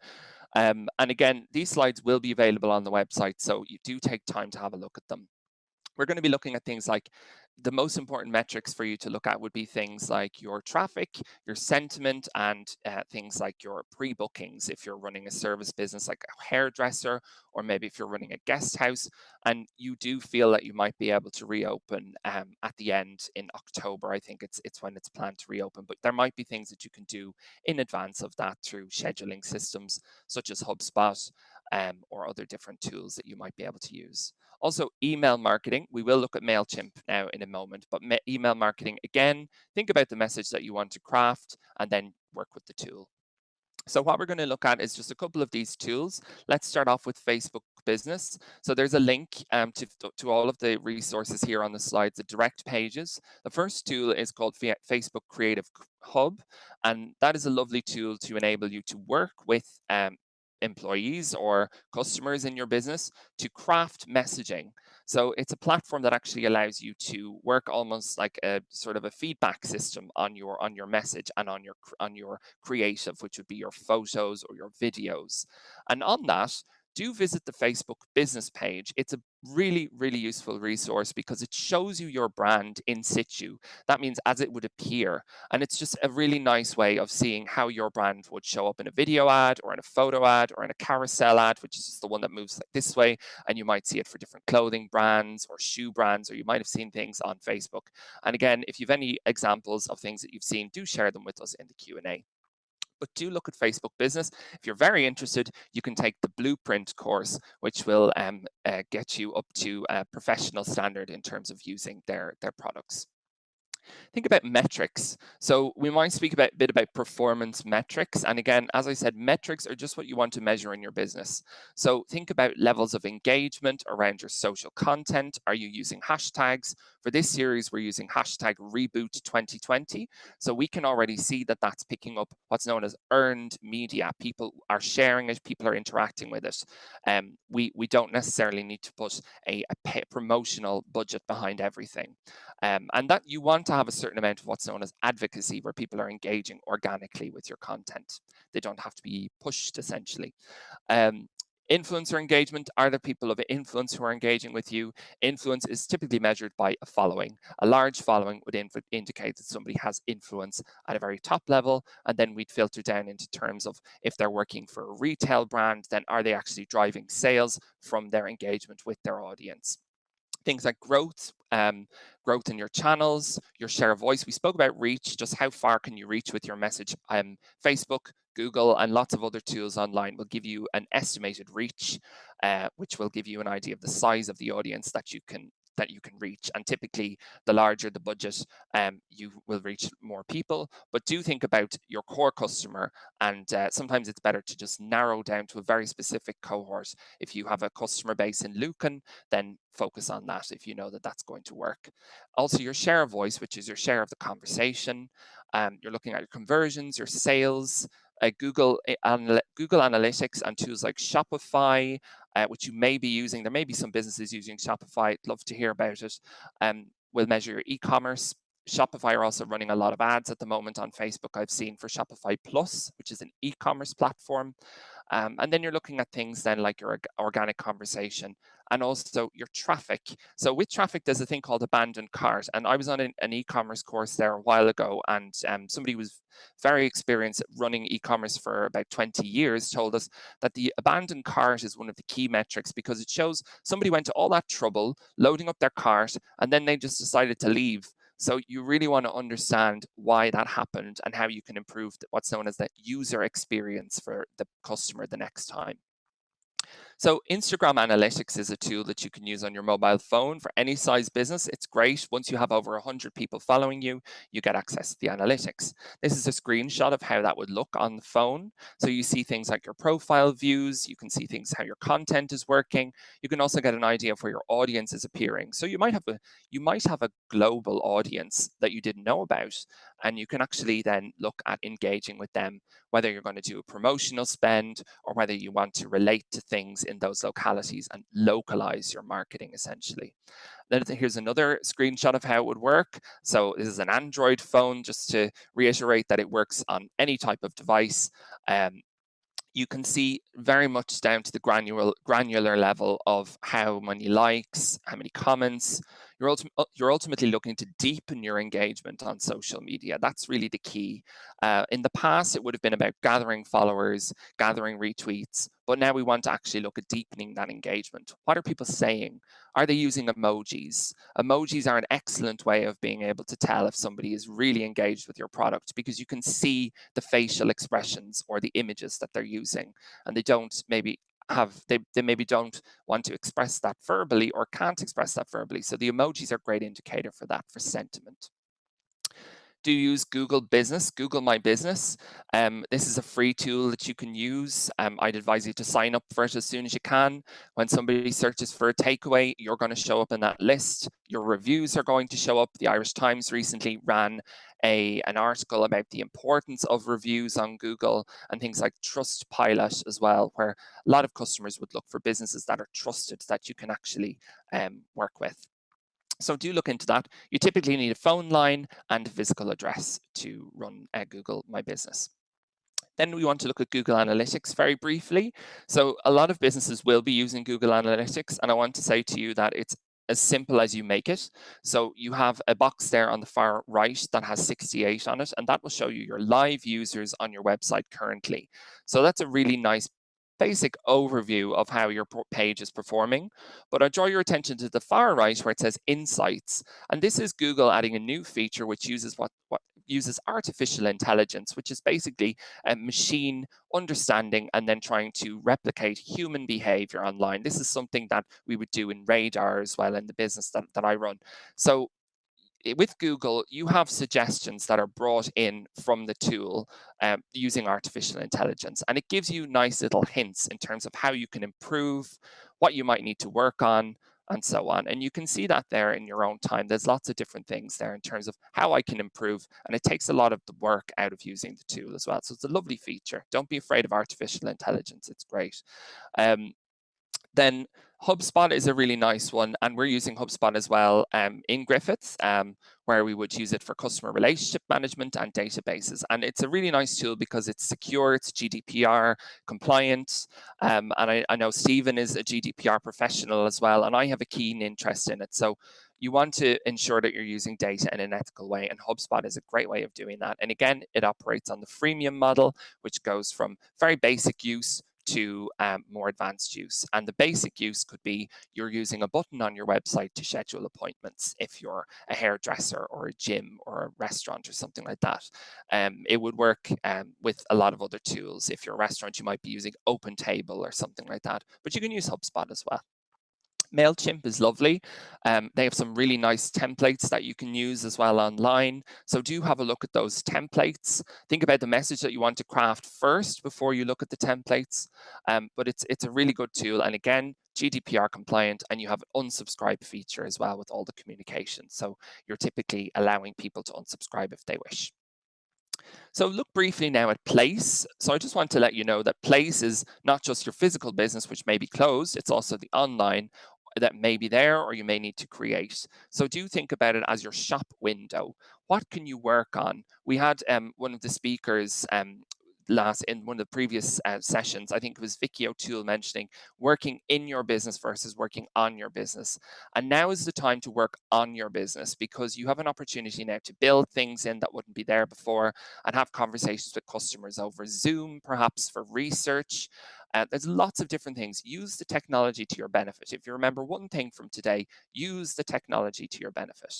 And again, these slides will be available on the website, so you do take time to have a look at them. We're going to be looking at things like the most important metrics for you to look at would be things like your traffic, your sentiment, and things like your pre-bookings if you're running a service business like a hairdresser, or maybe if you're running a guest house and you do feel that you might be able to reopen at the end in October. I think it's when it's planned to reopen, but there might be things that you can do in advance of that through scheduling systems such as HubSpot or other different tools that you might be able to use. Also, email marketing. We will look at MailChimp now in a moment, but email marketing, again, think about the message that you want to craft and then work with the tool. So what we're going to look at is just a couple of these tools. Let's start off with Facebook Business. So there's a link to all of the resources here on the slides, the direct pages. The first tool is called Facebook Creative Hub, and that is a lovely tool to enable you to work with employees or customers in your business to craft messaging. So it's a platform that actually allows you to work almost like a sort of a feedback system on your message and on your creative, which would be your photos or your videos. And on that, do visit the Facebook business page. It's a really, really useful resource because it shows you your brand in situ. That means as it would appear. And it's just a really nice way of seeing how your brand would show up in a video ad or in a photo ad or in a carousel ad, which is just the one that moves like this way. And you might see it for different clothing brands or shoe brands, or you might have seen things on Facebook. And again, if you've any examples of things that you've seen, do share them with us in the Q&A. But do look at Facebook Business. If you're very interested, you can take the Blueprint course, which will get you up to a professional standard in terms of using their products. Think about metrics. So we might speak a bit about performance metrics. And again, as I said, metrics are just what you want to measure in your business. So think about levels of engagement around your social content. Are you using hashtags? For this series, we're using hashtag REBOOT 2020. So we can already see that that's picking up what's known as earned media. People are sharing it, people are interacting with it. We don't necessarily need to put a promotional budget behind everything. And that you want to have a certain amount of what's known as advocacy, where people are engaging organically with your content. They don't have to be pushed, essentially. Influencer engagement, are there people of influence who are engaging with you? Influence is typically measured by a following. A large following would indicate that somebody has influence at a very top level, and then we'd filter down into terms of if they're working for a retail brand, then are they actually driving sales from their engagement with their audience? Things like growth in your channels, your share of voice. We spoke about reach, just how far can you reach with your message. Facebook, Google, and lots of other tools online will give you an estimated reach, which will give you an idea of the size of the audience that you can reach. And typically, the larger the budget, you will reach more people. But do think about your core customer, and sometimes it's better to just narrow down to a very specific cohort. If you have a customer base in Lucan, then focus on that if you know that that's going to work. Also, your share of voice, which is your share of the conversation. You're looking at your conversions, your sales, Google Analytics and tools like Shopify, which you may be using. There may be some businesses using Shopify. I'd love to hear about it. We'll measure your e-commerce. Shopify are also running a lot of ads at the moment on Facebook, I've seen, for Shopify Plus, which is an e-commerce platform. And then you're looking at things then like your organic conversation and also your traffic. So with traffic, there's a thing called abandoned cart. And I was on an e-commerce course there a while ago, and somebody was very experienced at running e-commerce for about 20 years told us that the abandoned cart is one of the key metrics because it shows somebody went to all that trouble loading up their cart and then they just decided to leave. So you really want to understand why that happened and how you can improve what's known as the user experience for the customer the next time. So Instagram Analytics is a tool that you can use on your mobile phone for any size business. It's great. Once you have over 100 people following you, you get access to the analytics. This is a screenshot of how that would look on the phone. So you see things like your profile views. You can see things how your content is working. You can also get an idea of where your audience is appearing. So you might have a global audience that you didn't know about, and you can actually then look at engaging with them, whether you're going to do a promotional spend or whether you want to relate to things in those localities and localize your marketing, essentially. Then here's another screenshot of how it would work. So this is an Android phone, just to reiterate that it works on any type of device. You can see very much down to the granular level of how many likes, how many comments. You're ultimately looking to deepen your engagement on social media. That's really the key. In the past, it would have been about gathering followers, gathering retweets, but now we want to actually look at deepening that engagement. What are people saying? Are they using emojis? Emojis are an excellent way of being able to tell if somebody is really engaged with your product because you can see the facial expressions or the images that they're using, and they maybe don't want to express that verbally or can't express that verbally. So the emojis are a great indicator for that, for sentiment. do use Google Business, Google My Business. This is a free tool that you can use. I'd advise you to sign up for it as soon as you can. When somebody searches for a takeaway, you're going to show up in that list. Your reviews are going to show up. The Irish Times recently ran an article about the importance of reviews on Google and things like Trustpilot as well, where a lot of customers would look for businesses that are trusted that you can actually work with. So do look into that. You typically need a phone line and a physical address to run Google My Business. Then we want to look at Google Analytics very briefly. So a lot of businesses will be using Google Analytics, and I want to say to you that it's as simple as you make it. So you have a box there on the far right that has 68 on it, and that will show you your live users on your website currently. So that's a really nice basic overview of how your page is performing. But I draw your attention to the far right where it says Insights. And this is Google adding a new feature which uses what uses artificial intelligence, which is basically a machine understanding and then trying to replicate human behavior online. This is something that we would do in Radar as well in the business that I run. So with Google, you have suggestions that are brought in from the tool using artificial intelligence, and it gives you nice little hints in terms of how you can improve, what you might need to work on, and so on. And you can see that there in your own time. There's lots of different things there in terms of how I can improve, and it takes a lot of the work out of using the tool as well. So it's a lovely feature. Don't be afraid of artificial intelligence. It's great. Then HubSpot is a really nice one, and we're using HubSpot as well in Griffiths, where we would use it for customer relationship management and databases. And it's a really nice tool because it's secure, it's GDPR compliant, and I know Stephen is a GDPR professional as well, and I have a keen interest in it. So you want to ensure that you're using data in an ethical way, and HubSpot is a great way of doing that. And again, it operates on the freemium model, which goes from very basic use to more advanced use. And the basic use could be you're using a button on your website to schedule appointments if you're a hairdresser or a gym or a restaurant or something like that. It would work with a lot of other tools. If you're a restaurant, you might be using OpenTable or something like that, but you can use HubSpot as well. MailChimp is lovely. They have some really nice templates that you can use as well online. So do have a look at those templates. Think about the message that you want to craft first before you look at the templates. But it's a really good tool. And again, GDPR compliant, and you have an unsubscribe feature as well with all the communication. So you're typically allowing people to unsubscribe if they wish. So look briefly now at Place. So I just want to let you know that Place is not just your physical business, which may be closed, it's also the online that may be there or you may need to create. So do think about it as your shop window. What can you work on? We had one of the speakers in one of the previous sessions, I think it was Vicky O'Toole mentioning working in your business versus working on your business. And now is the time to work on your business because you have an opportunity now to build things in that wouldn't be there before and have conversations with customers over Zoom, perhaps for research. There's lots of different things. Use the technology to your benefit. If you remember one thing from today, use the technology to your benefit.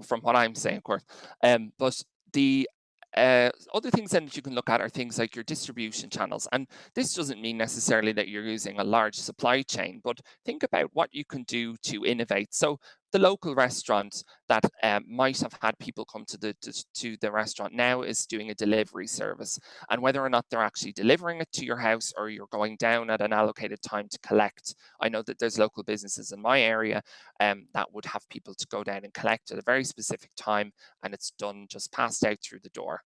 From what I'm saying, of course. But the other things then that you can look at are things like your distribution channels. And this doesn't mean necessarily that you're using a large supply chain, but think about what you can do to innovate. So the local restaurant that might have had people come to the restaurant now is doing a delivery service. And whether or not they're actually delivering it to your house or you're going down at an allocated time to collect. I know that there's local businesses in my area that would have people to go down and collect at a very specific time, and it's done just passed out through the door.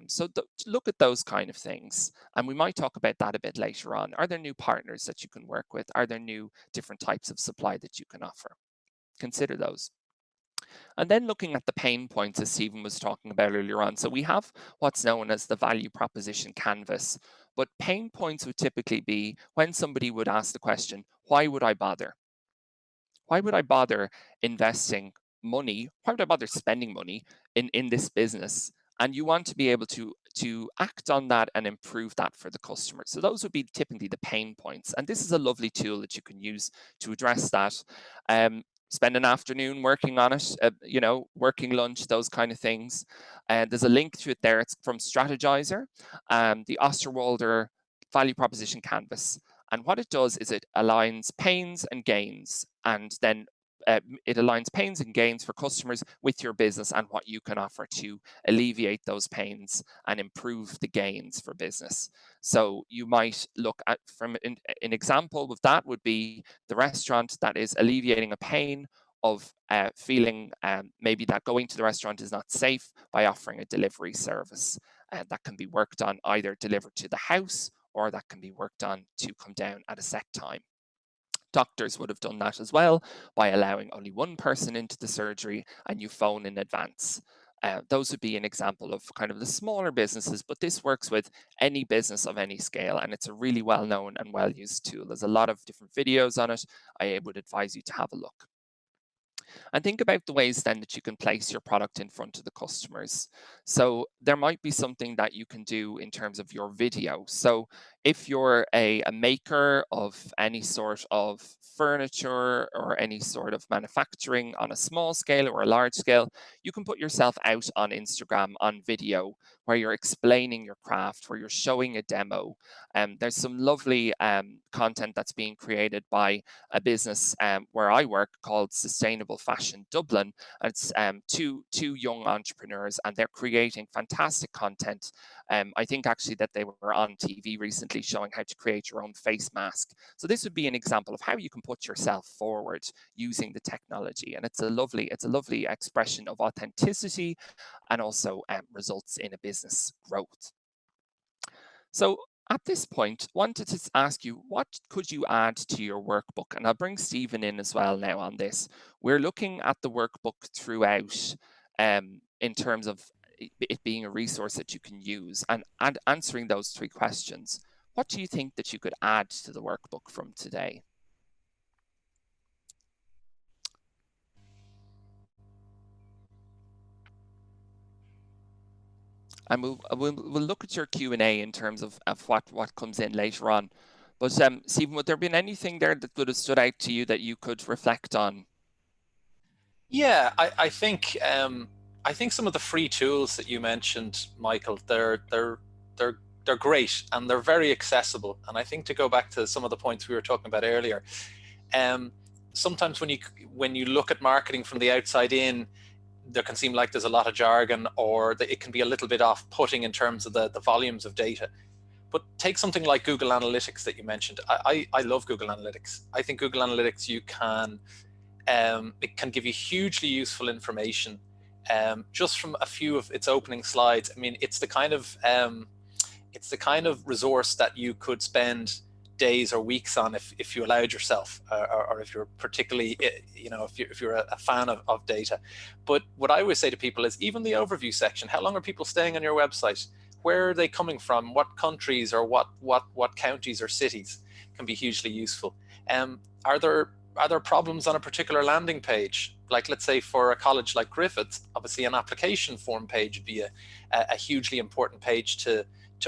So look at those kind of things, and we might talk about that a bit later on. Are there new partners that you can work with? Are there new different types of supply that you can offer? Consider those. And then looking at the pain points, as Stephen was talking about earlier on. So we have what's known as the value proposition canvas, but pain points would typically be when somebody would ask the question, why would I bother? Why would I bother investing money? Why would I bother spending money in this business? And you want to be able to act on that and improve that for the customer. So those would be typically the pain points. And this is a lovely tool that you can use to address that. Spend an afternoon working on it, working lunch, those kind of things. And there's a link to it there. It's from Strategizer, the Osterwalder value proposition canvas. And what it does is it aligns pains and gains and then it aligns pains and gains for customers with your business and what you can offer to alleviate those pains and improve the gains for business. So you might look at, from an example of that would be the restaurant that is alleviating a pain of feeling maybe that going to the restaurant is not safe by offering a delivery service that can be worked on, either delivered to the house or that can be worked on to come down at a set time. Doctors would have done that as well by allowing only one person into the surgery and you phone in advance. Those would be an example of kind of the smaller businesses, but this works with any business of any scale, and it's a really well-known and well-used tool. There's a lot of different videos on it. I would advise you to have a look. And think about the ways then that you can place your product in front of the customers. So there might be something that you can do in terms of your video. So if you're a maker of any sort of furniture or any sort of manufacturing on a small scale or a large scale, you can put yourself out on Instagram on video where you're explaining your craft, where you're showing a demo. There's some lovely content that's being created by a business where I work called Sustainable Fashion Dublin. And it's two young entrepreneurs, and they're creating fantastic content. I think actually that they were on TV recently showing how to create your own face mask. So this would be an example of how you can put yourself forward using the technology. And it's a lovely expression of authenticity and also results in a business growth. So at this point, wanted to ask you, what could you add to your workbook? And I'll bring Stephen in as well now on this. We're looking at the workbook throughout in terms of it being a resource that you can use, and answering those three questions. What do you think that you could add to the workbook from today? And we'll look at your Q&A in terms of what comes in later on. But Stephen, would there have been anything there that would have stood out to you that you could reflect on? Yeah, I think some of the free tools that you mentioned, Michael, they're great and they're very accessible. And I think to go back to some of the points we were talking about earlier, sometimes when you look at marketing from the outside in, there can seem like there's a lot of jargon, or that it can be a little bit off-putting in terms of the volumes of data. But take something like Google Analytics that you mentioned. I love Google Analytics. I think Google Analytics, it can give you hugely useful information just from a few of its opening slides. I mean, it's the kind of resource that you could spend days or weeks on if you allowed yourself, or if you're particularly, if you're a fan of data. But what I always say to people is, even the overview section, how long are people staying on your website? Where are they coming from? What countries or what counties or cities can be hugely useful? Are there problems on a particular landing page? Like, let's say for a college like Griffith, obviously an application form page would be a hugely important page to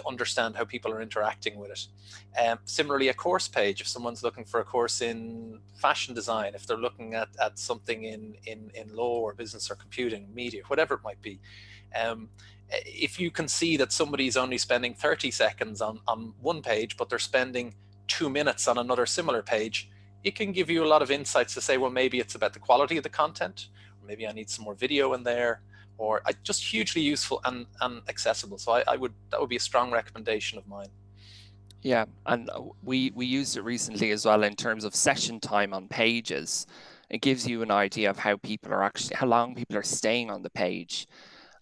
understand how people are interacting with it. Similarly, a course page, if someone's looking for a course in fashion design, if they're looking at something in law or business or computing, media, whatever it might be. If you can see that somebody's only spending 30 seconds on one page, but they're spending 2 minutes on another similar page, it can give you a lot of insights to say, well, maybe it's about the quality of the content, or maybe I need some more video in there, or just hugely useful and accessible. So that would be a strong recommendation of mine. Yeah, and we used it recently as well in terms of session time on pages. It gives you an idea of how long people are staying on the page.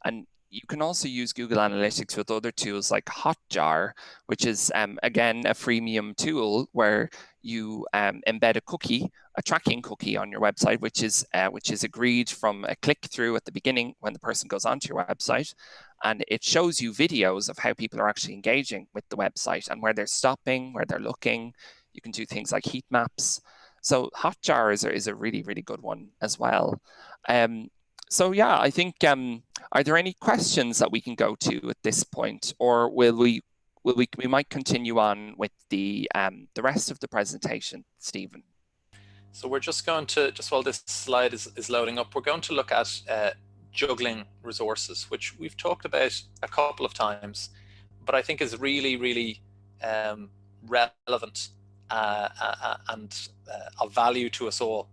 And you can also use Google Analytics with other tools like Hotjar, which is, again, a freemium tool where you embed a tracking cookie on your website, which is agreed from a click-through at the beginning when the person goes onto your website. And it shows you videos of how people are actually engaging with the website and where they're stopping, where they're looking. You can do things like heat maps. So Hotjar is a really, really good one as well. So yeah, I think, are there any questions that we can go to at this point, or we might continue on with the rest of the presentation, Stephen? So we're just going to, just while this slide is loading up, we're going to look at juggling resources, which we've talked about a couple of times, but I think is really, really relevant and of value to us all.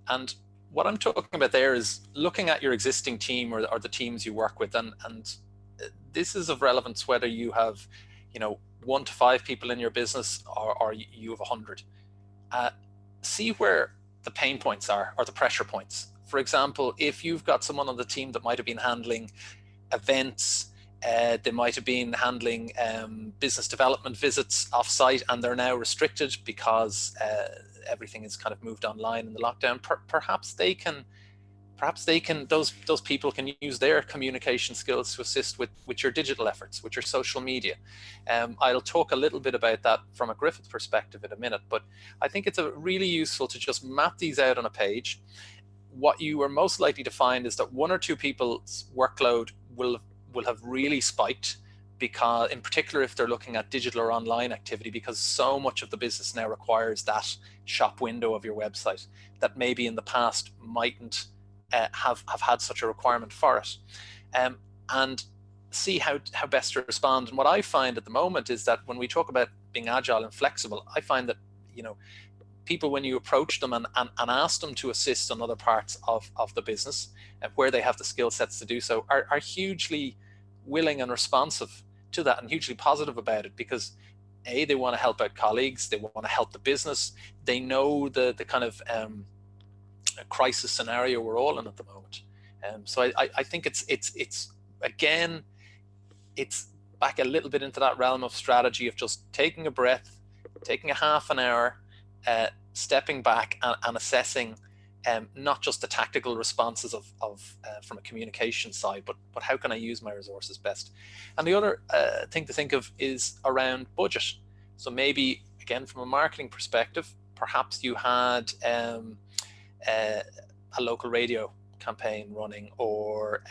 And what I'm talking about there is looking at your existing team or the teams you work with, and this is of relevance whether you have, 1 to 5 people in your business or you have 100. See where the pain points are or the pressure points. For example, if you've got someone on the team that might have been handling events, they might have been handling business development visits off-site, and they're now restricted because everything is kind of moved online in the lockdown. Perhaps those people can use their communication skills to assist with your digital efforts, with your social media. I'll talk a little bit about that from a Griffith perspective in a minute, but I think it's really useful to just map these out on a page. What you are most likely to find is that 1 or 2 people's workload will have really spiked, because in particular if they're looking at digital or online activity, because so much of the business now requires that shop window of your website that maybe in the past mightn't have had such a requirement for it, and see how best to respond. And what I find at the moment is that when we talk about being agile and flexible, I find that people, when you approach them and ask them to assist on other parts of the business and where they have the skill sets to do so, are hugely willing and responsive to that and hugely positive about it, because they want to help out colleagues, they want to help the business, they know the kind of crisis scenario we're all in at the moment. So I think it's again, it's back a little bit into that realm of strategy of just taking a breath, taking a half an hour, stepping back and assessing not just the tactical responses of from a communication side, but how can I use my resources best. And the other thing to think of is around budget. So maybe, again, from a marketing perspective, perhaps you had a local radio campaign running, or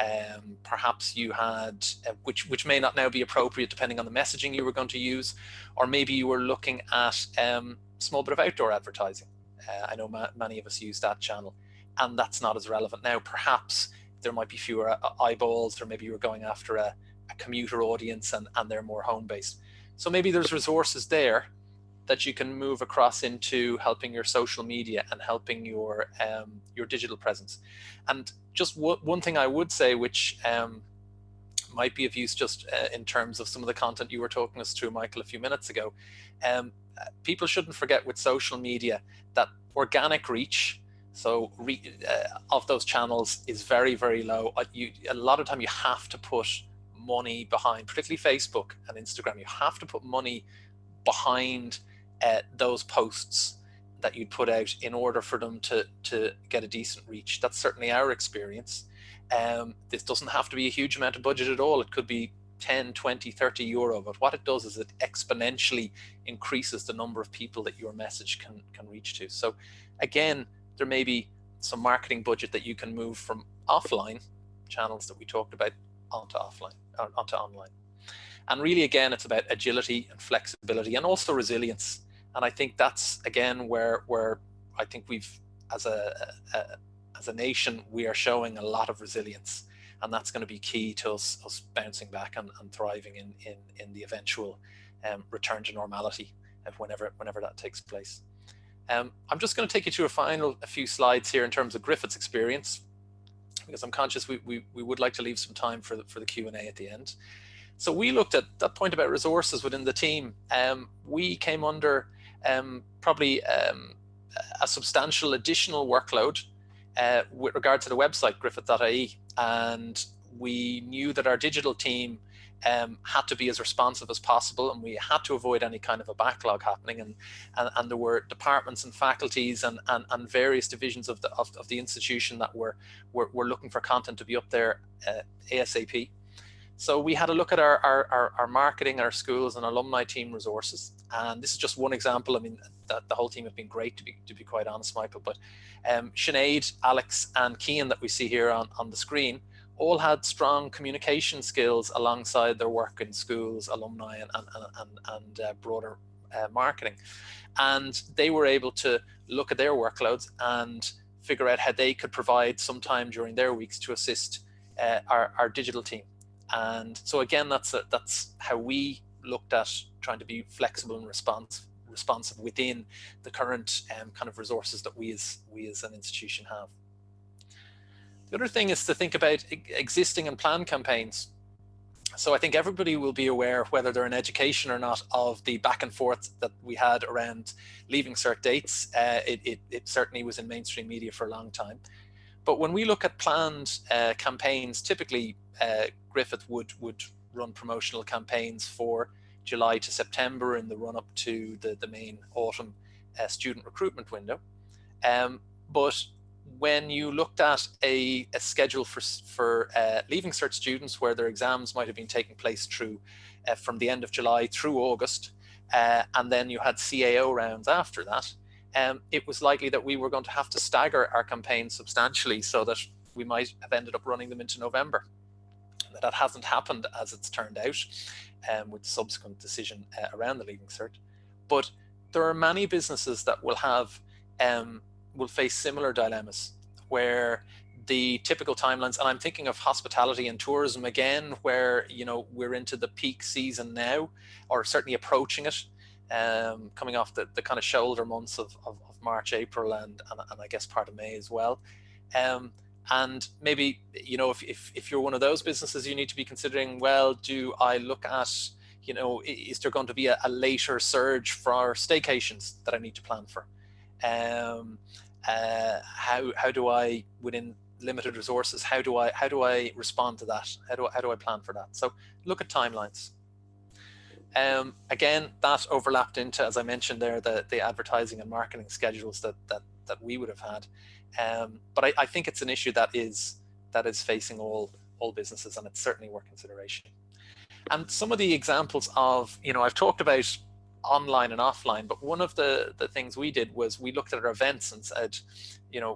perhaps you had, which may not now be appropriate depending on the messaging you were going to use, or maybe you were looking at small bit of outdoor advertising. I know many of us use that channel, and that's not as relevant now. Perhaps there might be fewer eyeballs, or maybe you were going after a commuter audience and they're more home-based. So maybe there's resources there that you can move across into helping your social media and helping your digital presence. And just one thing I would say, which might be of use just in terms of some of the content you were talking us through, Michael, a few minutes ago. People shouldn't forget with social media that organic reach, of those channels, is very, very low. A lot of time you have to put money behind, particularly Facebook and Instagram, you have to put money behind those posts that you'd put out in order for them to get a decent reach. That's certainly our experience. This doesn't have to be a huge amount of budget at all. It could be 10, 20, 30 euro, but what it does is it exponentially increases the number of people that your message can reach to. So again, there may be some marketing budget that you can move from offline channels that we talked about onto online. And really, again, it's about agility and flexibility and also resilience. And I think that's, again, where I think we've, as a nation, we are showing a lot of resilience. And that's going to be key to us bouncing back and thriving in the eventual return to normality whenever that takes place. I'm just going to take you through a few slides here in terms of Griffith's experience, because I'm conscious we would like to leave some time for the Q&A at the end. So we looked at that point about resources within the team. We came under probably a substantial additional workload with regard to the website, griffith.ie. And we knew that our digital team had to be as responsive as possible, and we had to avoid any kind of a backlog happening. And there were departments and faculties and various divisions of the institution that were looking for content to be up there ASAP. So we had a look at our marketing, our schools and alumni team resources. And this is just one example. I mean, the whole team have been great, to be quite honest, Michael. But Sinead, Alex and Cian that we see here on the screen all had strong communication skills alongside their work in schools, alumni and broader marketing. And they were able to look at their workloads and figure out how they could provide some time during their weeks to assist our digital team. And so again, that's how we looked at trying to be flexible and responsive within the current kind of resources that we as an institution have. The other thing is to think about existing and planned campaigns. So I think everybody will be aware, whether they're in education or not, of the back and forth that we had around leaving cert dates. It certainly was in mainstream media for a long time. But when we look at planned campaigns, typically Griffith would run promotional campaigns for July to September in the run-up to the main autumn student recruitment window. But when you looked at a schedule for leaving cert students where their exams might have been taking place through from the end of July through August, and then you had CAO rounds after that, it was likely that we were going to have to stagger our campaign substantially so that we might have ended up running them into November. That hasn't happened, as it's turned out, with the subsequent decision around the leaving cert. But there are many businesses that will have will face similar dilemmas, where the typical timelines, and I'm thinking of hospitality and tourism again, where we're into the peak season now, or certainly approaching it, coming off the kind of shoulder months of March, April, and I guess part of May as well. And maybe, if you're one of those businesses, you need to be considering, well, do I look at, is there going to be a later surge for staycations that I need to plan for? How do I, within limited resources, how do I respond to that? How do I plan for that? So look at timelines. Again, that overlapped into, as I mentioned there, the advertising and marketing schedules that we would have had. But I think it's an issue that is facing all businesses, and it's certainly worth consideration. And some of the examples of, I've talked about online and offline, but one of the things we did was we looked at our events and said,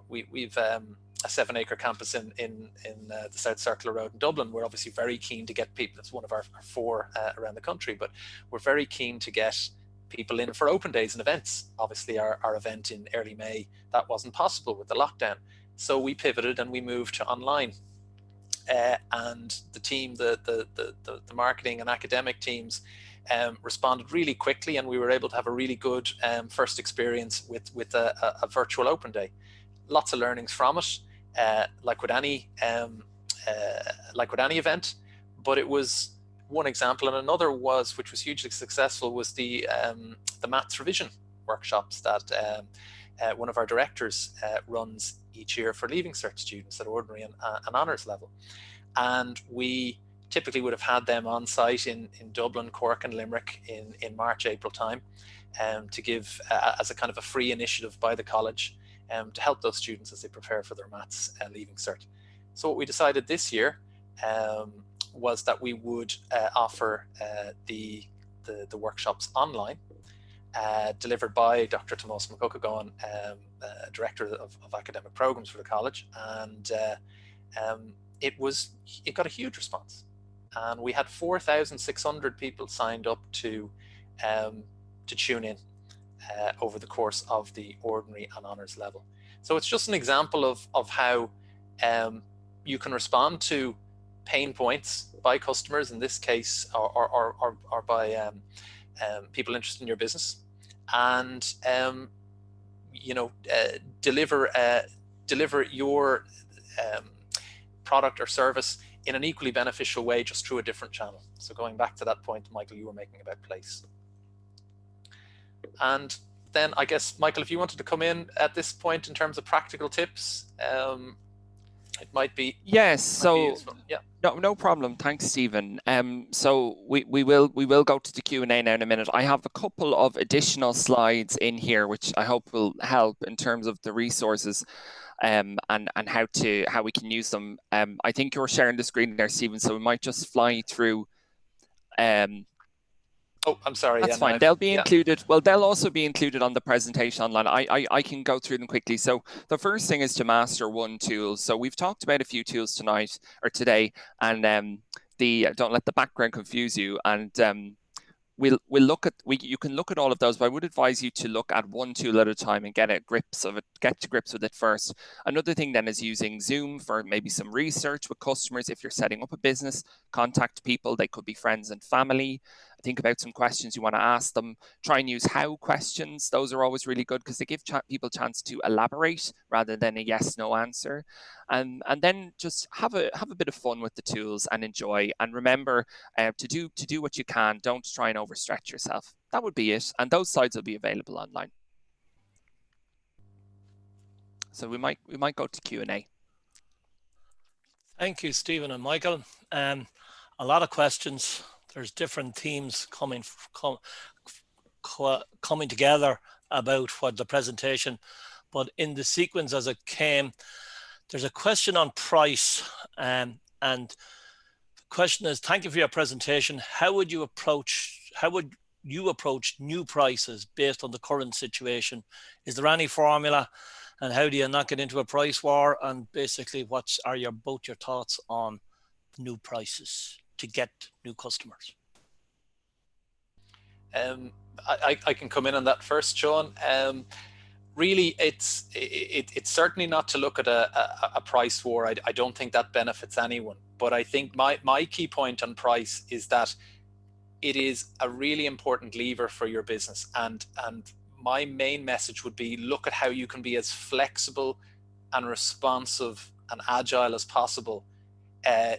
we've a 7-acre campus in the South Circular Road in Dublin. We're obviously very keen to get people. It's one of our 4 around the country, but we're very keen to get people in for open days and events. Obviously our event in early May, that wasn't possible with the lockdown. So we pivoted and we moved to online. And the team, the marketing and academic teams responded really quickly, and we were able to have a really good first experience with a virtual open day. Lots of learnings from it, like with any event. But it was one example, and another which was hugely successful, was the maths revision workshops that one of our directors runs each year for leaving cert students at ordinary and honours level. And we typically would have had them on site in Dublin, Cork and Limerick in March, April time, to give as a kind of a free initiative by the college to help those students as they prepare for their maths leaving cert. So what we decided this year was that we would offer the workshops online, delivered by Dr. Tomás McCuckagon, Director of Academic Programs for the college, and it got a huge response, and we had 4,600 people signed up to tune in over the course of the ordinary and honours level. So it's just an example of how you can respond to pain points by customers, in this case, or by people interested in your business, and deliver your product or service in an equally beneficial way, just through a different channel. So going back to that point, Michael, you were making about place. And then I guess, Michael, if you wanted to come in at this point in terms of practical tips, it might be. Yes. So yeah. No problem. Thanks, Stephen. So we will go to the Q&A now in a minute. I have a couple of additional slides in here, which I hope will help in terms of the resources and how we can use them. I think you're sharing the screen there, Stephen, so we might just fly through. Oh, I'm sorry. That's fine. They'll be included. Well, they'll also be included on the presentation online. I can go through them quickly. So the first thing is to master one tool. So we've talked about a few tools tonight or today, and don't let the background confuse you. And you can look at all of those, but I would advise you to look at one tool at a time and get to grips with it first. Another thing then is using Zoom for maybe some research with customers. If you're setting up a business, contact people. They could be friends and family. think about some questions you want to ask them. Try and use how questions. Those are always really good because they give people a chance to elaborate rather than a yes/no answer. And then just have a bit of fun with the tools and enjoy. And remember to do what you can. Don't try and overstretch yourself. That would be it. And those slides will be available online. So we might go to Q&A. Thank you, Stephen and Michael. A lot of questions. There's different themes coming together about what the presentation, but in the sequence as it came, there's a question on price, and the question is, thank you for your presentation. How would you approach new prices based on the current situation? Is there any formula, and how do you not get into a price war? And basically, what are both your thoughts on new prices to get new customers? I can come in on that first, Sean. Really, it's certainly not to look at a price war. I don't think that benefits anyone. But I think my key point on price is that it is a really important lever for your business. And my main message would be, look at how you can be as flexible and responsive and agile as possible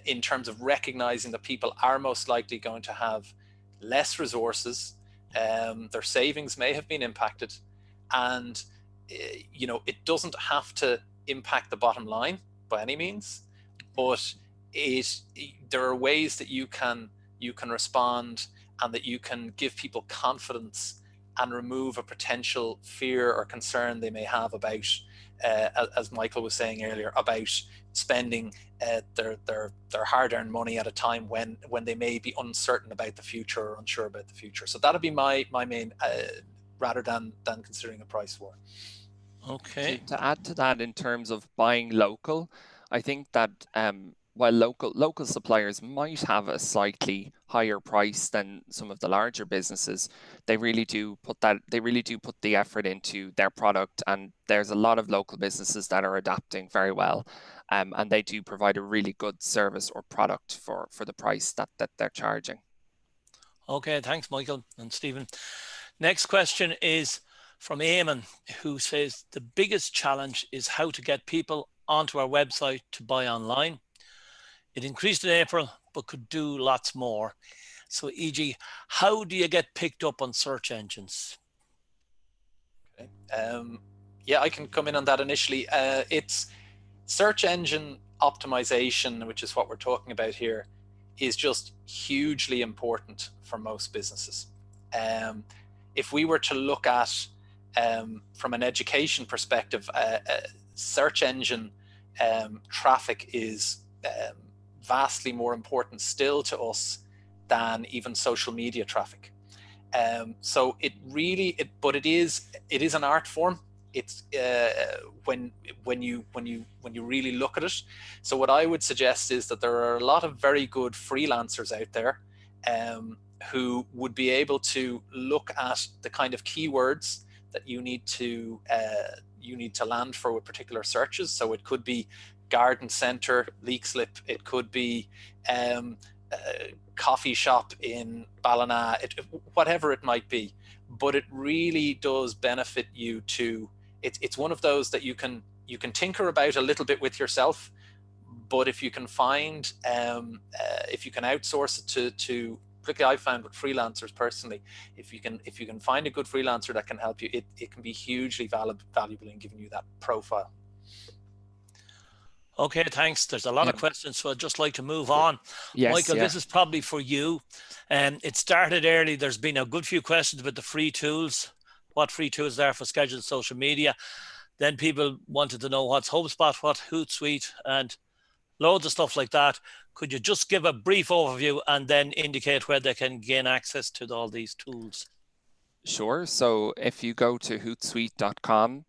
in terms of recognizing that people are most likely going to have less resources. Their savings may have been impacted, and it doesn't have to impact the bottom line by any means, but there are ways that you can respond, and that you can give people confidence and remove a potential fear or concern they may have about, as Michael was saying earlier, about spending their hard-earned money at a time when they may be uncertain about the future or unsure about the future. So that'll be my main, rather than considering a price war. Okay. To add to that, in terms of buying local, I think that while local suppliers might have a slightly higher price than some of the larger businesses, they really do put the effort into their product, and there's a lot of local businesses that are adapting very well, and they do provide a really good service or product for the price that they're charging. Okay, thanks, Michael and Stephen. Next question is from Eamon, who says the biggest challenge is how to get people onto our website to buy online. It increased in April, but could do lots more. So, e.g., how do you get picked up on search engines? Okay. Yeah, I can come in on that initially. It's search engine optimization, which is what we're talking about here, is just hugely important for most businesses. If we were to look at, from an education perspective, search engine traffic is vastly more important still to us than even social media traffic. So it is an art form. It's when you really look at it. So what I would suggest is that there are a lot of very good freelancers out there who would be able to look at the kind of keywords that you need to land for with particular searches. So it could be garden center, leak slip. It could be coffee shop in Ballina, whatever it might be. But it really does benefit you to. It's one of those that you can tinker about a little bit with yourself. But if you can find, if you can outsource it to particularly I found with freelancers personally, if you can find a good freelancer that can help you, it can be hugely valuable in giving you that profile. Okay, thanks. There's a lot of questions, so I'd just like to move on. Yes, Michael, this is probably for you. It started early. There's been a good few questions about the free tools. What free tools there for scheduled social media? Then people wanted to know what's HubSpot, what Hootsuite, and loads of stuff like that. Could you just give a brief overview and then indicate where they can gain access to all these tools? Sure. So if you go to hootsuite.com,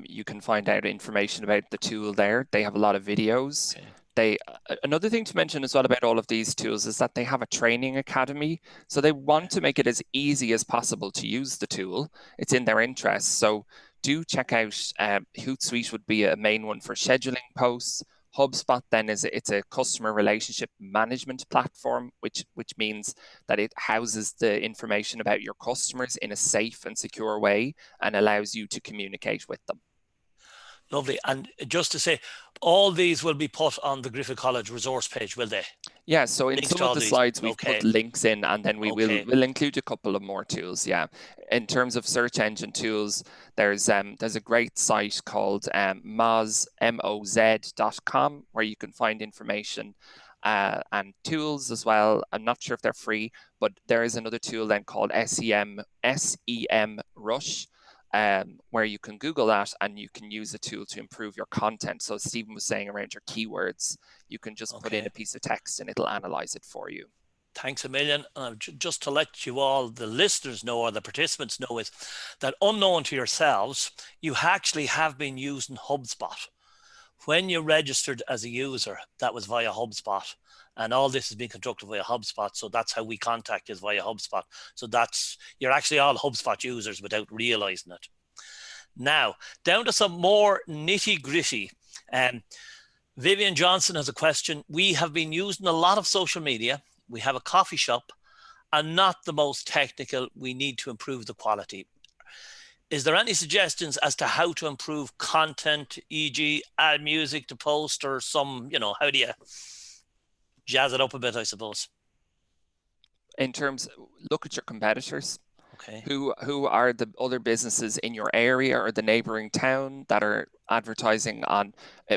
you can find out information about the tool there. They have a lot of videos. Okay. Another thing to mention as well about all of these tools is that they have a training academy. So they want to make it as easy as possible to use the tool. It's in their interest. So do check out Hootsuite would be a main one for scheduling posts. HubSpot then it's a customer relationship management platform, which means that it houses the information about your customers in a safe and secure way and allows you to communicate with them. Lovely. And just to say, all these will be put on the Griffith College resource page, will they? Yeah, so in Links some to of all the these. slides, we've Okay. put links in, and then Okay. we'll include a couple of more tools. Yeah, in terms of search engine tools, there's a great site called moz.com where you can find information and tools as well. I'm not sure if they're free, but there is another tool then called SEM Rush. Where you can Google that and you can use a tool to improve your content. So Stephen was saying around your keywords, you can just put in a piece of text and it'll analyze it for you. Thanks a million. Just to let you all, the listeners know, or the participants know, is that unknown to yourselves, you actually have been using HubSpot. When you registered as a user, that was via HubSpot. And all this has been conducted via HubSpot. So that's how we contact you, via HubSpot. So you're actually all HubSpot users without realizing it. Now, down to some more nitty gritty. Vivian Johnson has a question. We have been using a lot of social media. We have a coffee shop and not the most technical. We need to improve the quality. Is there any suggestions as to how to improve content, e.g. add music to post, or some, how do you jazz it up a bit, I suppose? In terms, look at your competitors. Okay. Who are the other businesses in your area or the neighboring town that are advertising on,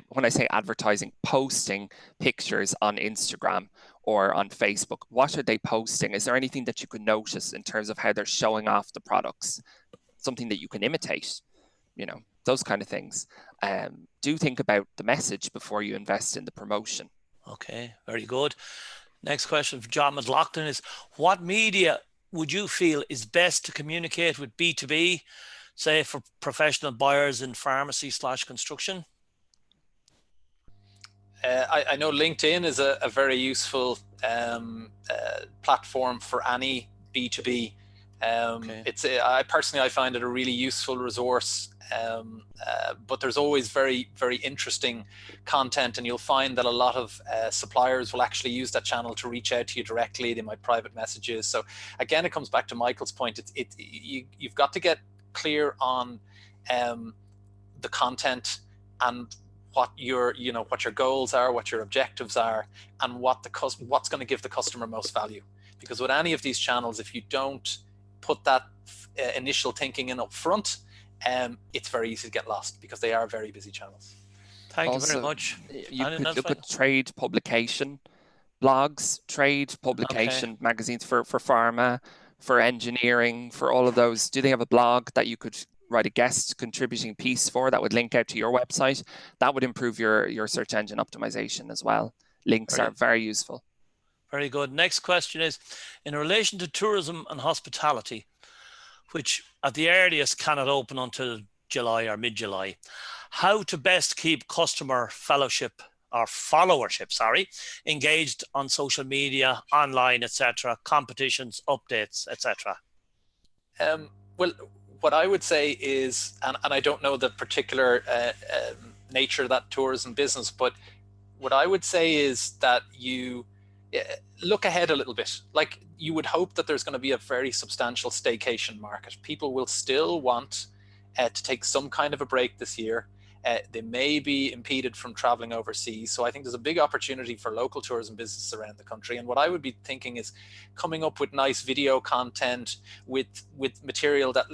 when I say advertising, posting pictures on Instagram or on Facebook? What are they posting? Is there anything that you can notice in terms of how they're showing off the products? Something that you can imitate, those kind of things. Do think about the message before you invest in the promotion. Okay, very good. Next question from John McLaughlin is, what media would you feel is best to communicate with B2B, say for professional buyers in pharmacy/construction? I know LinkedIn is a very useful platform for any B2B. Okay. I personally find it a really useful resource, but there's always very, very interesting content, and you'll find that a lot of suppliers will actually use that channel to reach out to you directly. They might private messages. So again, it comes back to Michael's point. You've got to get clear on the content and what your goals are, what your objectives are, and what's going to give the customer most value. Because with any of these channels, if you don't put that initial thinking in up front, it's very easy to get lost because they are very busy channels. Thank you very much. You could look at trade publication blogs, trade publication magazines for pharma, for engineering, for all of those. Do they have a blog that you could write a guest contributing piece for that would link out to your website? That would improve your search engine optimization as well. Links are very useful. Very good. Next question is, in relation to tourism and hospitality, which at the earliest cannot open until July or mid-July, how to best keep customer followership engaged on social media, online, etc., competitions, updates, etc.? Well, what I would say is, and I don't know the particular nature of that tourism business, but what I would say is that you look ahead a little bit. Like, you would hope that there's going to be a very substantial staycation market. People will still want to take some kind of a break this year. They may be impeded from traveling overseas. So I think there's a big opportunity for local tourism businesses around the country. And what I would be thinking is coming up with nice video content with material that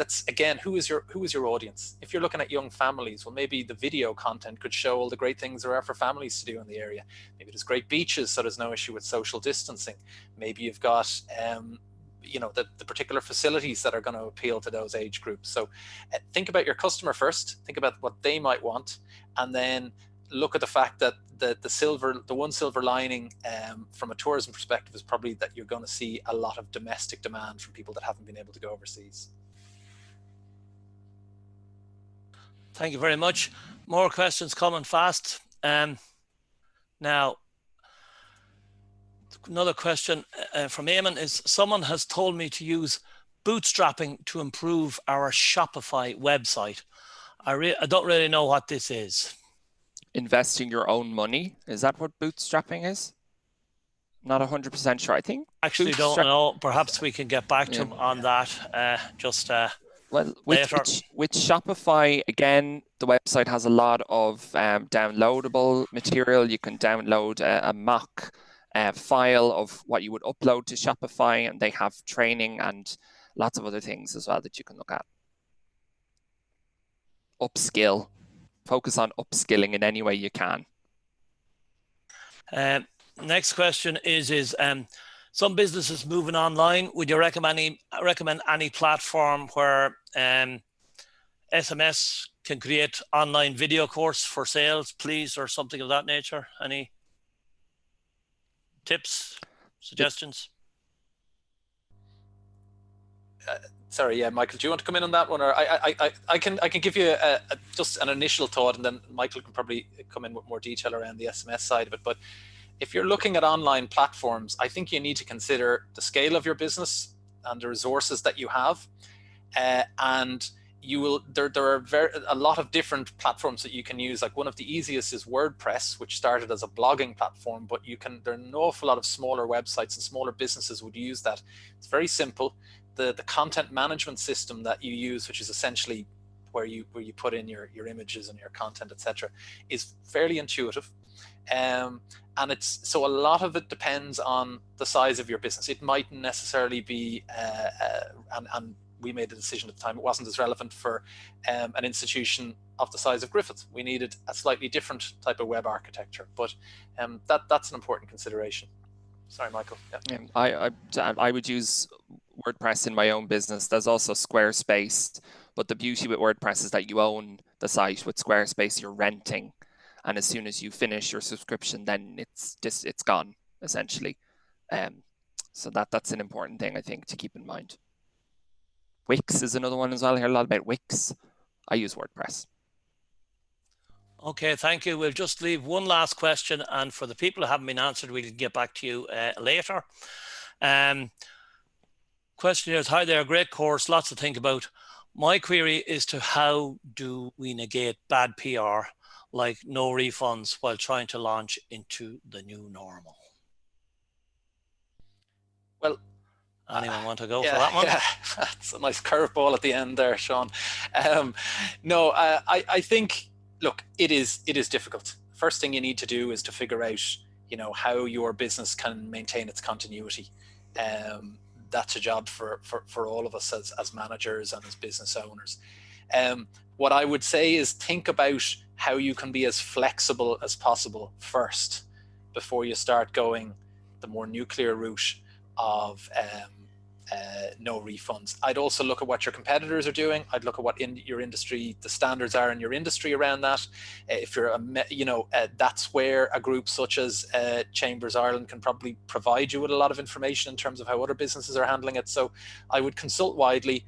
who is your audience? If you're looking at young families, well, maybe the video content could show all the great things there are for families to do in the area. Maybe there's great beaches, so there's no issue with social distancing. Maybe you've got the particular facilities that are going to appeal to those age groups. So think about your customer first, think about what they might want, and then look at the fact that the one silver lining from a tourism perspective is probably that you're going to see a lot of domestic demand from people that haven't been able to go overseas. Thank you very much. More questions coming fast. Now, another question from Eamon is, someone has told me to use bootstrapping to improve our Shopify website. I don't really know what this is. investing your own money. Is that what bootstrapping is? Not 100% sure. I think actually don't know. Perhaps we can get back to him on that well, later. with Shopify, again, the website has a lot of downloadable material. You can download a mock file of what you would upload to Shopify, and they have training and lots of other things as well that you can look at. Upskill. Focus on upskilling in any way you can. Next question is some businesses moving online. Would you recommend any platform where SMS can create online video course for sales, please, or something of that nature? Any tips, suggestions? Sorry, yeah, Michael, do you want to come in on that one, or I can give you just an initial thought, and then Michael can probably come in with more detail around the SMS side of it. But if you're looking at online platforms, I think you need to consider the scale of your business and the resources that you have, and there are a lot of different platforms that you can use. Like, one of the easiest is WordPress, which started as a blogging platform, but there are an awful lot of smaller websites and smaller businesses would use that. It's very simple. The content management system that you use, which is essentially where you put in your images and your content, etc., is fairly intuitive. And so a lot of it depends on the size of your business. It mightn't necessarily be, and we made the decision at the time, it wasn't as relevant for an institution of the size of Griffith. We needed a slightly different type of web architecture, but that's an important consideration. Sorry, Michael. Yeah. I would use WordPress in my own business. There's also Squarespace, but the beauty with WordPress is that you own the site. With Squarespace, you're renting, and as soon as you finish your subscription, then it's gone essentially. So that's an important thing, I think, to keep in mind. Wix is another one as well. I hear a lot about Wix. I use WordPress. Okay, thank you. We'll just leave one last question, and for the people who haven't been answered, we'll get back to you later. Question is, hi there, great course, lots to think about. My query is to how do we negate bad PR, like no refunds, while trying to launch into the new normal? Well, anyone want to go for that one? Yeah, that's a nice curveball at the end there, Sean. No, I think, look, it is difficult. First thing you need to do is to figure out, how your business can maintain its continuity. That's a job for all of us as managers and as business owners. What I would say is think about how you can be as flexible as possible first before you start going the more nuclear route of no refunds. I'd also look at what your competitors are doing. I'd look at what your industry, the standards are in your industry around that. If you're, that's where a group such as Chambers Ireland can probably provide you with a lot of information in terms of how other businesses are handling it. So I would consult widely,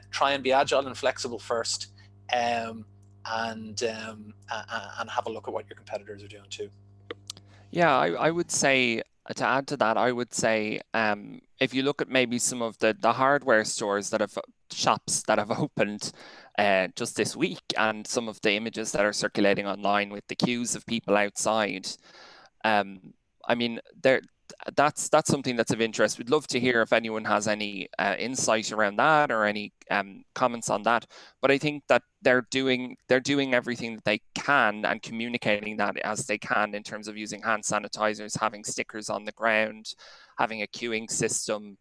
try and be agile and flexible first, and have a look at what your competitors are doing too. Yeah, I would say, to add to that, I would say if you look at maybe some of the hardware stores shops that have opened just this week, and some of the images that are circulating online with the queues of people outside, I mean, that's something that's of interest. We'd love to hear if anyone has any insight around that or any comments on that. But I think that they're doing everything that they can and communicating that as they can in terms of using hand sanitizers, having stickers on the ground, having a queuing system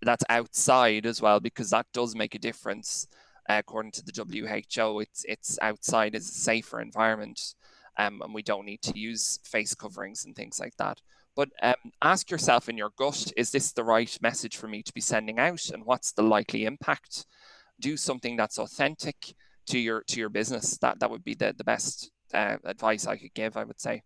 that's outside as well, because that does make a difference. According to the WHO, it's outside is a safer environment, and we don't need to use face coverings and things like that. But ask yourself in your gut, is this the right message for me to be sending out, and what's the likely impact? Do something that's authentic to your business. That would be the best advice I could give, I would say.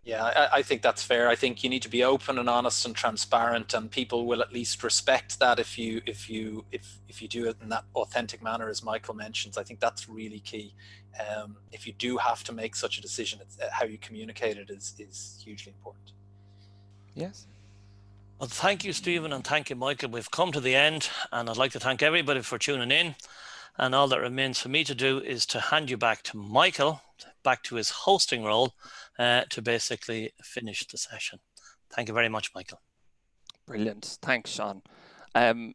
Yeah, I think that's fair. I think you need to be open and honest and transparent, and people will at least respect that if you do it in that authentic manner, as Michael mentions. I think that's really key. If you do have to make such a decision, how you communicate it is hugely important. Yes. Well, thank you, Stephen, and thank you, Michael. We've come to the end, and I'd like to thank everybody for tuning in. And all that remains for me to do is to hand you back to Michael, back to his hosting role, to basically finish the session. Thank you very much, Michael. Brilliant. Thanks, Sean.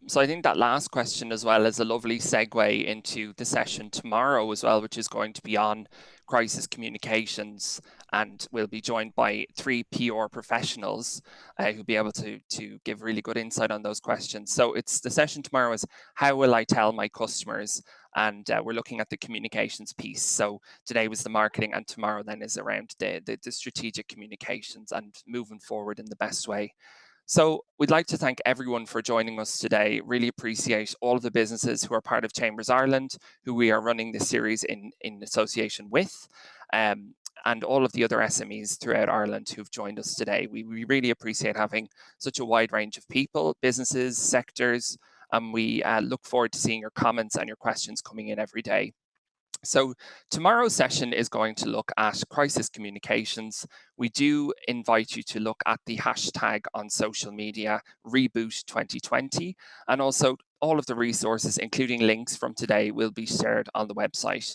So I think that last question as well is a lovely segue into the session tomorrow as well, which is going to be on crisis communications, and we'll be joined by 3 PR professionals who'll be able to give really good insight on those questions. So it's the session tomorrow is how will I tell my customers? And we're looking at the communications piece. So today was the marketing, and tomorrow then is around the strategic communications and moving forward in the best way. So we'd like to thank everyone for joining us today. Really appreciate all of the businesses who are part of Chambers Ireland, who we are running this series in association with, and all of the other SMEs throughout Ireland who've joined us today. We really appreciate having such a wide range of people, businesses, sectors, and we look forward to seeing your comments and your questions coming in every day. So tomorrow's session is going to look at crisis communications. We do invite you to look at the hashtag on social media, REBOOT 2020, and also all of the resources, including links from today, will be shared on the website.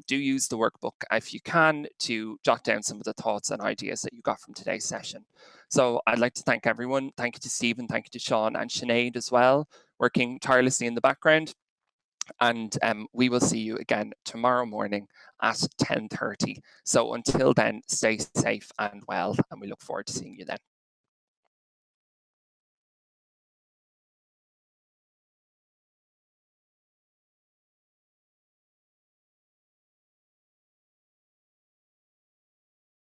Do use the workbook if you can to jot down some of the thoughts and ideas that you got from today's session. So I'd like to thank everyone. Thank you to Stephen, thank you to Sean and Sinead as well, working tirelessly in the background. And we will see you again tomorrow morning at 10:30. So until then, stay safe and well, and we look forward to seeing you then.